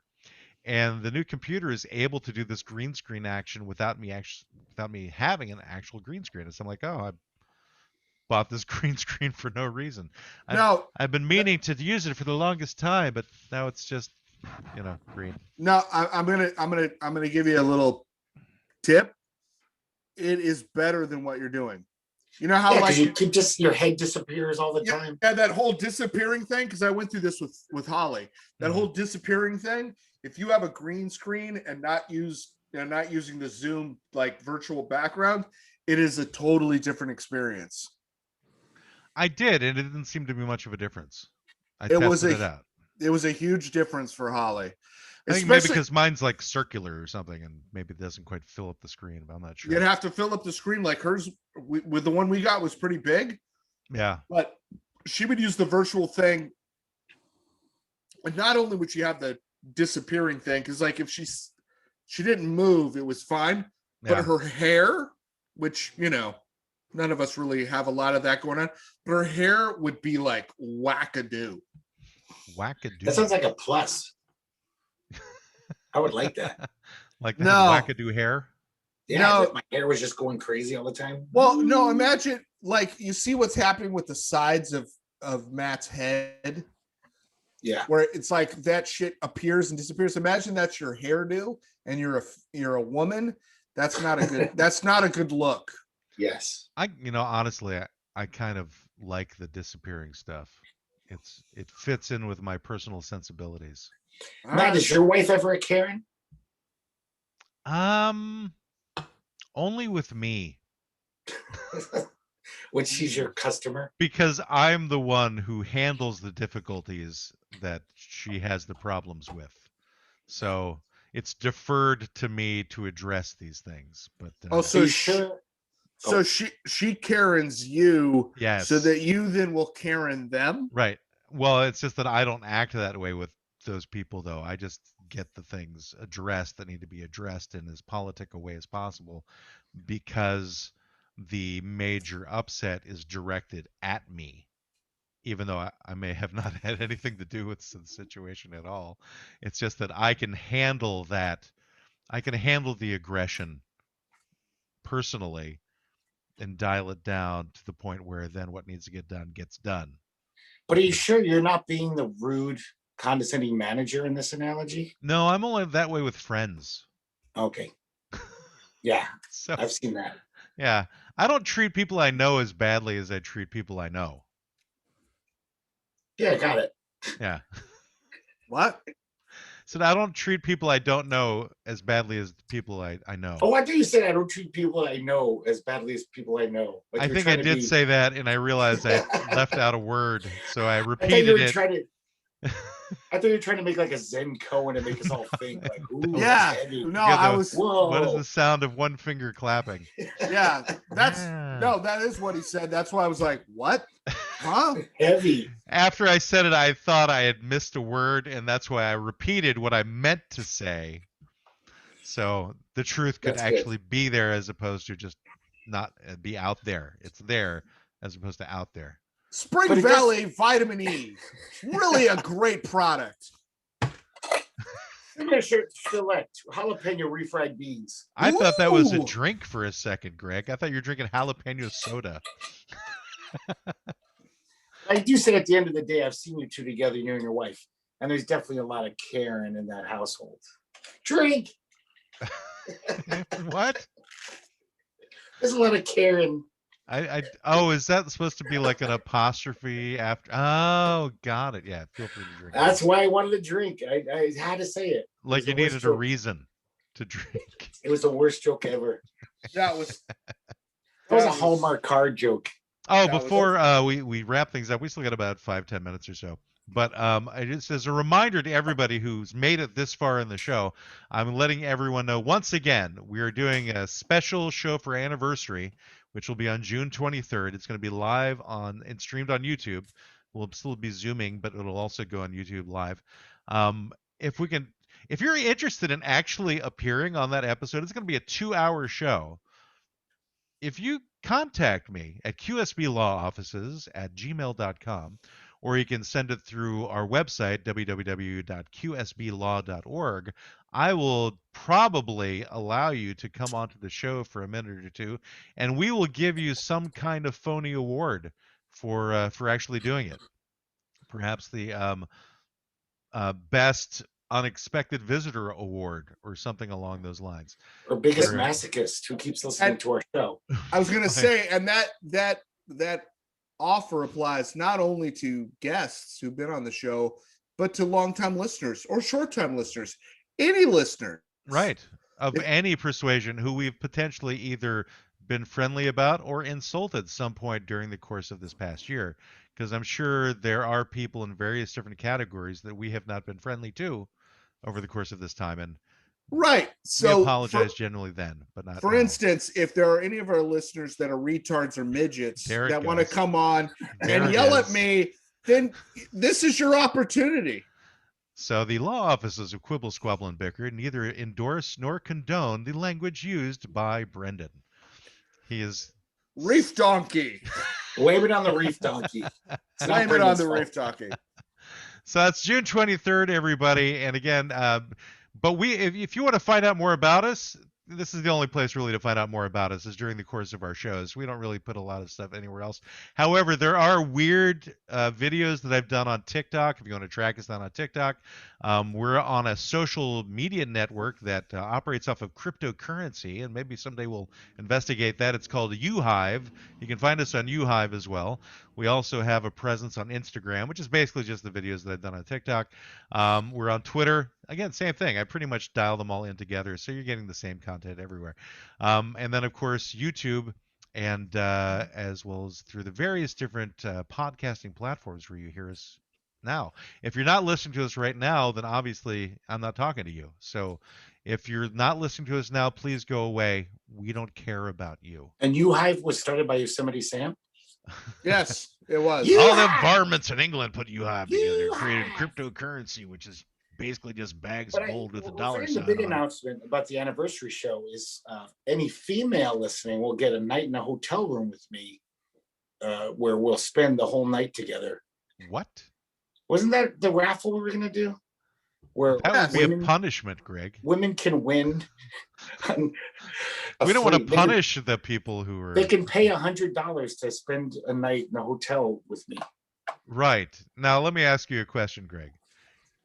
and the new computer is able to do this green screen action without me having an actual green screen. And so I'm like, oh, I bought this green screen for no reason. No, I've been meaning to use it for the longest time, but now it's just, green. no. I'm gonna give you a little tip. It is better than what you're doing. You know how Yeah, like because you keep your head disappears all the time. Yeah, that whole disappearing thing, because I went through this with Holly. That Mhm. whole disappearing thing, if you have a green screen and not using the Zoom like virtual background, it is a totally different experience. I did, and it didn't seem to be much of a difference. I It was tested it out. It was a huge difference for Holly. I think maybe Especially- because mine's like circular or something, and maybe it doesn't quite fill up the screen, but I'm not sure. You'd have to fill up the screen like hers with the one we got was pretty big, Yeah. but she would use the virtual thing. And not only would she have the disappearing thing, because like if she didn't move, it was fine. But Yeah. her hair, which none of us really have a lot of that going on, but her hair would be like wackadoo. Wackadoo. That sounds like a plus. I would like that. like that No. wackadoo hair. Yeah, No. that my hair was just going crazy all the time. Well, no, imagine like you see what's happening with the sides of Matt's head. Yeah. where it's like that shit appears and disappears. Imagine that's your hairdo and you're a woman. That's not a good look. Yes. Honestly, I kind of like the disappearing stuff. It fits in with my personal sensibilities. Matt, is your wife ever a Karen? Only with me. When she's your customer? Because I'm the one who handles the difficulties that she has the problems with. So it's deferred to me to address these things. But so she Karens you, yes, so that you then will Karen them. Right. Well, it's just that I don't act that way with those people, though. I just get the things addressed that need to be addressed in as politic a way as possible, because the major upset is directed at me, even though I may have not had anything to do with the situation at all. It's just that I can handle that. I can handle the aggression personally and dial it down to the point where then what needs to get done gets done. But are you sure you're not being the rude, condescending manager in this analogy? No, I'm only that way with friends. Okay. Yeah, So, I've seen that. Yeah, I don't treat people I know as badly as I treat people I know. Yeah, got it. Yeah. What? So I don't treat people I don't know as badly as the people I know. Oh, I thought you said I don't treat people I know as badly as people I know. Like I think I did say that, and I realized I left out a word, so I repeated it. I thought you were trying to make like a Zen koan and make us all think like, ooh, yeah. No, I was. Whoa. What is the sound of one finger clapping? Yeah, that is what he said. That's why I was like, what? Huh? Heavy. After I said it, I thought I had missed a word, and that's why I repeated what I meant to say. So the truth could actually be there as opposed to just not be out there. It's there as opposed to out there. Spring Valley Vitamin E. Really a great product. Signature Select jalapeno refried beans. I thought that was a drink for a second, Greg. I thought you were drinking jalapeno soda. I do say at the end of the day, I've seen you two together, you and your wife, and there's definitely a lot of Karen in that household. Drink. What? There's a lot of Karen. Is that supposed to be like an apostrophe after? Oh, got it. Yeah, feel free to drink. That's why I wanted to drink. I had to say it. Like you needed a reason to drink. It was the worst joke ever. That was a Hallmark card joke. Oh, before we wrap things up, we still got about 5-10 minutes or so. But just as a reminder to everybody who's made it this far in the show, I'm letting everyone know once again we are doing a special show for anniversary, which will be on June 23rd. It's going to be live and streamed on YouTube. We'll still be Zooming, but it'll also go on YouTube live. If you're interested in actually appearing on that episode, it's going to be a 2-hour show. If you contact me at qsblawoffices@gmail.com, or you can send it through our website, www.qsblaw.org, I will probably allow you to come onto the show for a minute or two, and we will give you some kind of phony award for actually doing it. Perhaps the best unexpected visitor award or something along those lines. Or biggest masochist who keeps listening to our show. I was going to say, and that offer applies not only to guests who've been on the show, but to longtime listeners or short-time listeners, any listener. Right. Of any persuasion who we've potentially either been friendly about or insulted some point during the course of this past year. Because I'm sure there are people in various different categories that we have not been friendly to over the course of this time. And right. So we apologize generally then, but not for now. instance, if there are any of our listeners that are retards or midgets that want to come on and yell at me, then this is your opportunity. So the law offices of Quibble, Squabble, and Bicker neither endorse nor condone the language used by Brendan. He is Reef Donkey. Blame it on the Reef Donkey. Blame it on the Reef Donkey. So that's June 23rd, everybody. And again, but if you want to find out more about us, this is the only place really to find out more about us is during the course of our shows. We don't really put a lot of stuff anywhere else. However, there are weird videos that I've done on TikTok. If you want to track us down on TikTok, we're on a social media network that operates off of cryptocurrency, and maybe someday we'll investigate that. It's called UHive. You can find us on UHive as well. We also have a presence on Instagram, which is basically just the videos that I've done on TikTok. We're on Twitter. Again, same thing. I pretty much dial them all in together, so you're getting the same content everywhere. And then, of course, YouTube, and as well as through the various different podcasting platforms where you hear us now. If you're not listening to us right now, then obviously I'm not talking to you. So if you're not listening to us now, please go away. We don't care about you. And UHive was started by Yosemite Sam? Yes, it was. All them varmints in England put UHive together, created cryptocurrency, which is basically just bags of gold with a dollar sign The big on it. announcement about the anniversary show is any female listening will get a night in a hotel room with me, where we'll spend the whole night together. What? Wasn't that the raffle we were going to do? Where That would be a punishment, Greg. Women can win. We don't want to punish the people who are. They can pay $100 to spend a night in a hotel with me. Right. Now, let me ask you a question, Greg.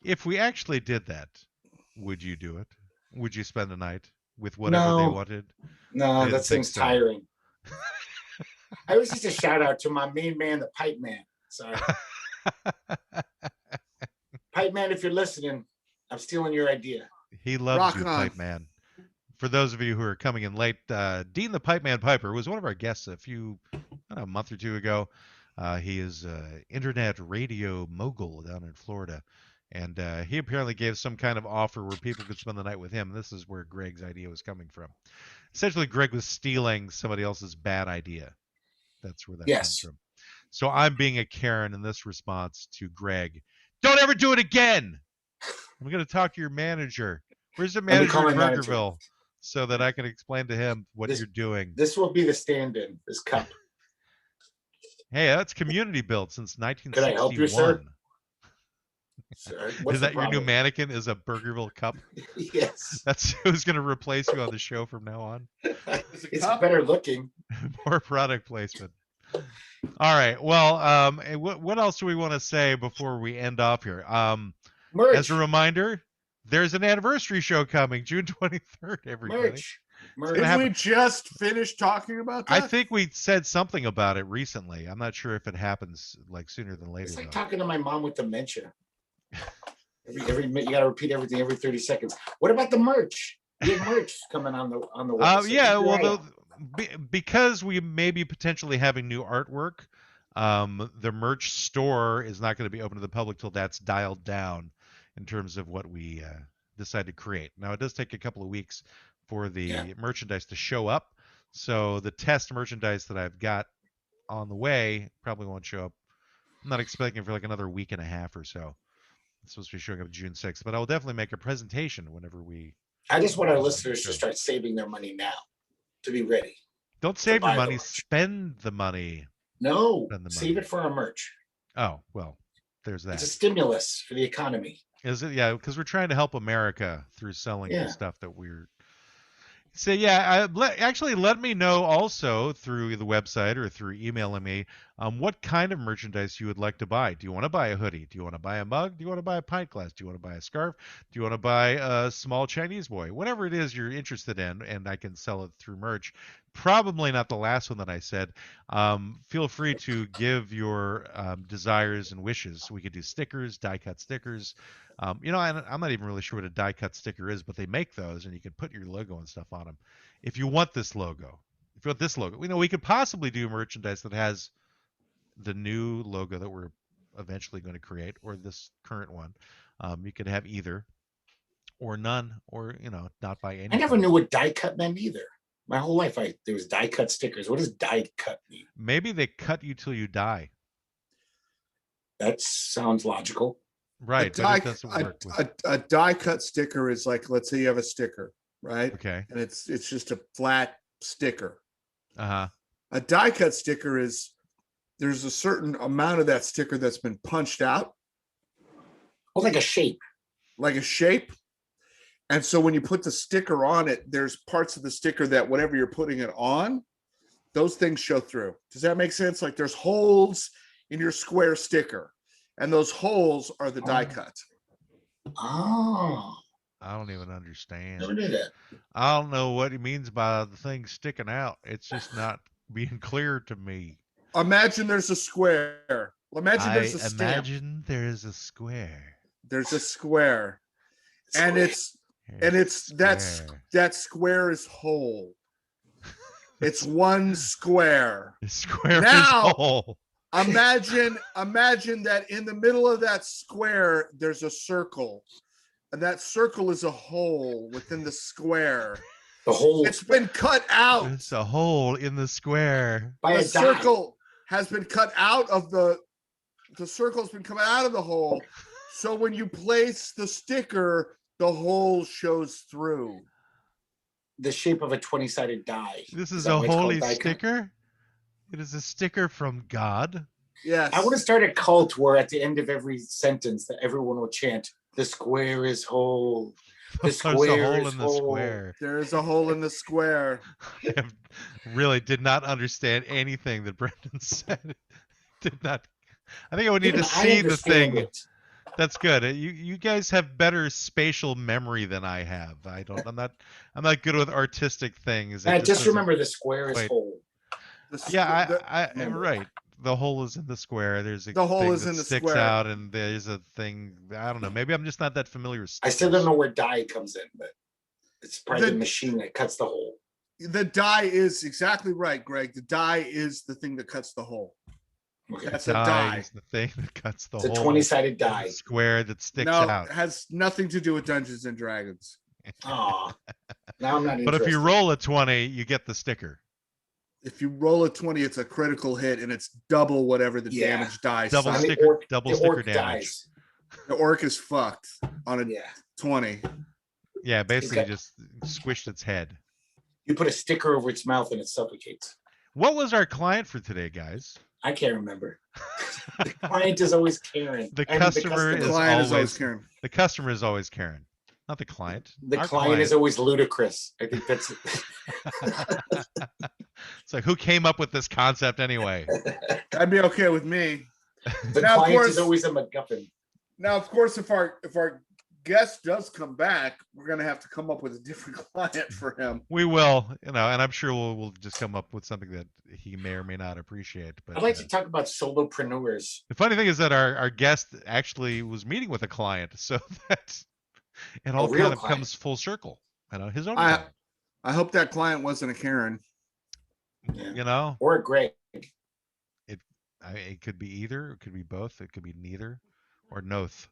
If we actually did that, would you do it? Would you spend a night with whatever they wanted? No, that seems tiring. I was just a shout out to my main man, the pipe man. Sorry. Pipe man, if you're listening, I'm stealing your idea. He loves you, Pipe Man. For those of you who are coming in late, Dean the Pipe Man Piper was one of our guests a month or two ago. He is an internet radio mogul down in Florida. And he apparently gave some kind of offer where people could spend the night with him. This is where Greg's idea was coming from. Essentially, Greg was stealing somebody else's bad idea. That's where that comes from. So I'm being a Karen in this response to Greg. Don't ever do it again. I'm going to talk to your manager. Where's the manager in Burgerville? So that I can explain to him what you're doing. This will be the stand-in, this cup. Hey, that's community built since 1961. Can I help you, sir? Is that your new mannequin? Is a Burgerville cup? Yes. That's who's going to replace you on the show from now on. It's better looking. More product placement. All right. Well, what else do we want to say before we end off here? As a reminder, there's an anniversary show coming, June 23rd, everybody. Merch. Did we just finish talking about that? I think we said something about it recently. I'm not sure if it happens like sooner than later. It's like talking to my mom with dementia. Every you got to repeat everything every 30 seconds. What about the merch? You have merch coming on the website. Yeah, well, because we may be potentially having new artwork, the merch store is not going to be open to the public till that's dialed down in terms of what we decide to create. Now, it does take a couple of weeks for the merchandise to show up. So the test merchandise that I've got on the way probably won't show up. I'm not expecting for like another week and a half or so. It's supposed to be showing up June 6th, but I'll definitely make a presentation whenever we. I just want our listeners to start saving their money now to be ready. Don't save your money, spend the money. No, save it for our merch. Oh, well, there's that. It's a stimulus for the economy. Is it? Yeah, because we're trying to help America through selling the stuff that we're. So actually let me know also through the website or through emailing me what kind of merchandise you would like to buy. Do you want to buy a hoodie? Do you want to buy a mug? Do you want to buy a pint glass? Do you want to buy a scarf? Do you want to buy a small Chinese boy? Whatever it is you're interested in, and I can sell it through merch. Probably not the last one that I said. Feel free to give your desires and wishes. We could do stickers, die-cut stickers. I'm not even really sure what a die-cut sticker is, but they make those, and you can put your logo and stuff on them. If you want this logo, we could possibly do merchandise that has the new logo that we're eventually going to create, or this current one. You could have either, or none, or not buy any. I never knew what die-cut meant either. My whole life, there was die-cut stickers. What does die-cut mean? Maybe they cut you till you die. That sounds logical. Right, but it doesn't work. A die-cut sticker is like, let's say you have a sticker, right? Okay. And it's just a flat sticker. Uh-huh. A die-cut sticker is, there's a certain amount of that sticker that's been punched out. Oh, like a shape. Like a shape. And so when you put the sticker on it, there's parts of the sticker that whatever you're putting it on, those things show through. Does that make sense? Like there's holes in your square sticker, and those holes are the die cut. Oh, I don't even understand. never knew that. I don't know what he means by the thing sticking out. It's just not being clear to me. Imagine there's a square. Imagine I there's a stamp. imagine there is a square. There's a square, and it's that square is whole. It's one square. The square Now- is whole. Imagine that in the middle of that square there's a circle, and that circle is a hole within the square. The whole It's been cut out. There's a hole in the square. by The a die. circle has been cut out of the circle's been coming out of the hole. So when you place the sticker, the hole shows through. The shape of a 20-sided die. This is that a why it's called holy die cut? sticker. It is a sticker from God. Yes. I want to start a cult where at the end of every sentence that everyone will chant, "The square is whole. The There's a square hole is in the whole." square. There is a hole in the square. I really did not understand anything that Brendan said. Did not. I think I would need Even to I see the understand thing. it. That's good. You guys have better spatial memory than I have. I'm not good with artistic things. It Just doesn't remember the square is quite- whole. Yeah, I remember. right. The hole is in the square. There's a The hole thing is that in the sticks square. out, and there's a thing. I don't know. Maybe I'm just not that familiar with. I still stickers. don't know where die comes in, but it's probably the The- machine that cuts the hole. The die is exactly right, Greg. The die is the thing that cuts the hole. Okay. That's a Die die. is the thing that cuts the It's a hole. 20-sided in the die. square that sticks No, out. it has nothing to do with Dungeons and Dragons. Aw. Now I'm not But if you interested. roll a 20, you get the sticker. If you roll a 20, it's a critical hit, and it's double whatever the Yeah. damage die. Double And size. the sticker- orc- double the sticker orc damage. dies. The orc is fucked on a Yeah. 20. Yeah, basically got- just squished its head. You put a sticker over its mouth and it suffocates. What was our client for today, guys? I can't remember. The client is always Karen. The I mean, customer The is client is always always Karen. The customer is always Karen, not the client. The Our client is always ludicrous. I think that's It's like, who came up with this concept anyway? That'd be okay with me. the Now, of client course- is always a MacGuffin. Now, of course, if our guest does come back, we're gonna have to come up with a different client for him. We will, and I'm sure we'll just come up with something that he may or may not appreciate. But I'd like to talk about solopreneurs. the funny thing is that our guest actually was meeting with a client, so that it all real kind of client. comes full circle. His own I- client, I hope that client wasn't a Karen. Yeah. Or a Greg. It could be either, it could be both, it could be neither, or noth,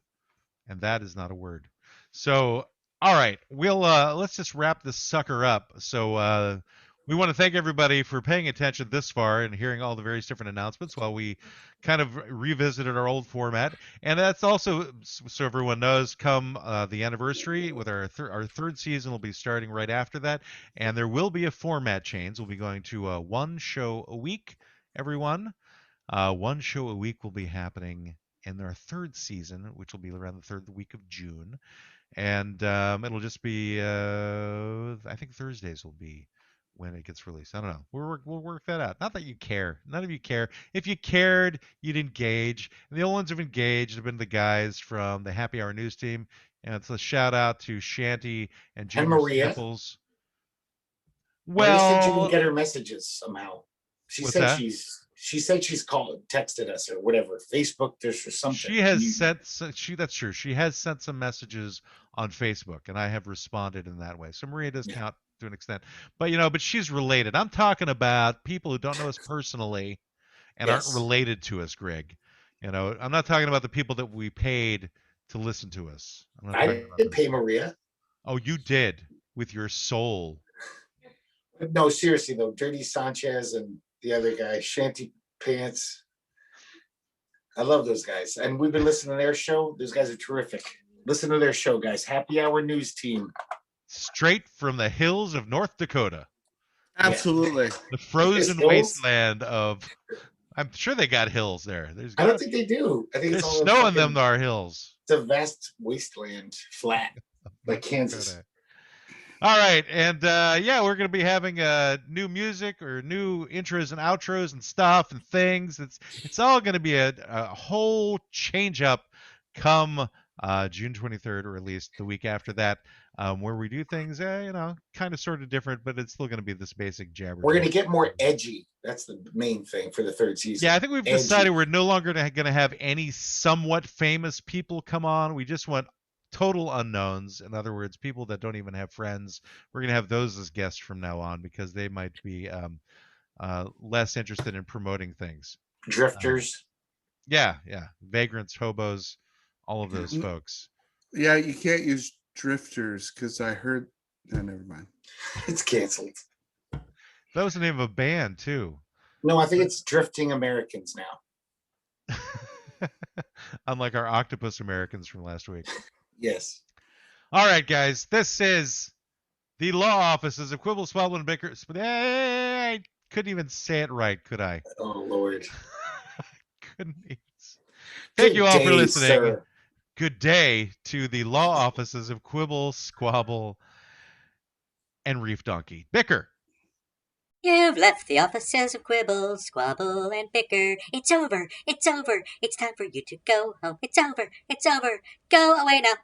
and that is not a word. So, all right, we'll let's just wrap this sucker up. So, we want to thank everybody for paying attention this far and hearing all the various different announcements while we kind of revisited our old format. And that's also, so everyone knows, come the anniversary with our third season will be starting right after that, and there will be a format change. We'll be going to one show a week, everyone. One show a week will be happening in our third season, which will be around the third week of June. And it'll just be, I think Thursdays will be when it gets released. I don't know. We'll work that out. Not that you care. None of you care. If you cared, you'd engage. And the only ones who've engaged have been the guys from the Happy Hour News team. And it's a shout out to Shanty and Jim Maria. Nichols. Maria said you Well, can get her messages somehow. She What's said that? she said she's texted us or whatever. Facebook, there's or something. she has that's true. She has sent some messages on Facebook, and I have responded in that way. So Maria does Yeah. count to an extent, but but she's related. I'm talking about people who don't know us personally and Yes. aren't related to us, Greg. I'm not talking about the people that we paid to listen to us. I'm not I talking about didn't those. pay Maria. Oh, you did with your soul. No, seriously though, Dirty Sanchez and the other guy, Shanty Pants. I love those guys. And we've been listening to their show. Those guys are terrific. Listen to their show, guys. Happy Hour News Team. Straight from the hills of North Dakota, Absolutely. the frozen hills? wasteland of. I'm sure they got hills there. I don't think they do. I think there's it's all snow in fucking- them. There are hills. It's a vast wasteland, flat. Like Kansas. Dakota. All right, and yeah, we're gonna be having new music or new intros and outros and stuff and things. It's all gonna be a whole change up come June 23rd, or at least the week after that, where we do things, kind of sort of different, but it's still gonna be this basic jabber. We're gonna get more edgy. That's the main thing for the third season. Yeah, I think we've decided we're no longer gonna have any somewhat famous people come on. We just want total unknowns. In other words, people that don't even have friends. We're going to have those as guests from now on because they might be less interested in promoting things. Drifters. Yeah. Vagrants, hobos, all of those folks. Yeah, you can't use drifters because I heard. No, never mind. It's canceled. That was the name of a band too. No, I think it's Drifting Americans now. Unlike our Octopus Americans from last week. Yes. All right, guys. This is the Law Offices of Quibble, Squabble, and Bicker. I couldn't even say it right, could I? Oh, Lord. Couldn't even. Thank you all for listening. Sir. Good day to the Law Offices of Quibble, Squabble, and Reef Donkey. Bicker. You've left the offices of Quibble, Squabble, and Bicker. It's over. It's over. It's time for you to go home. It's over. It's over. Go away now.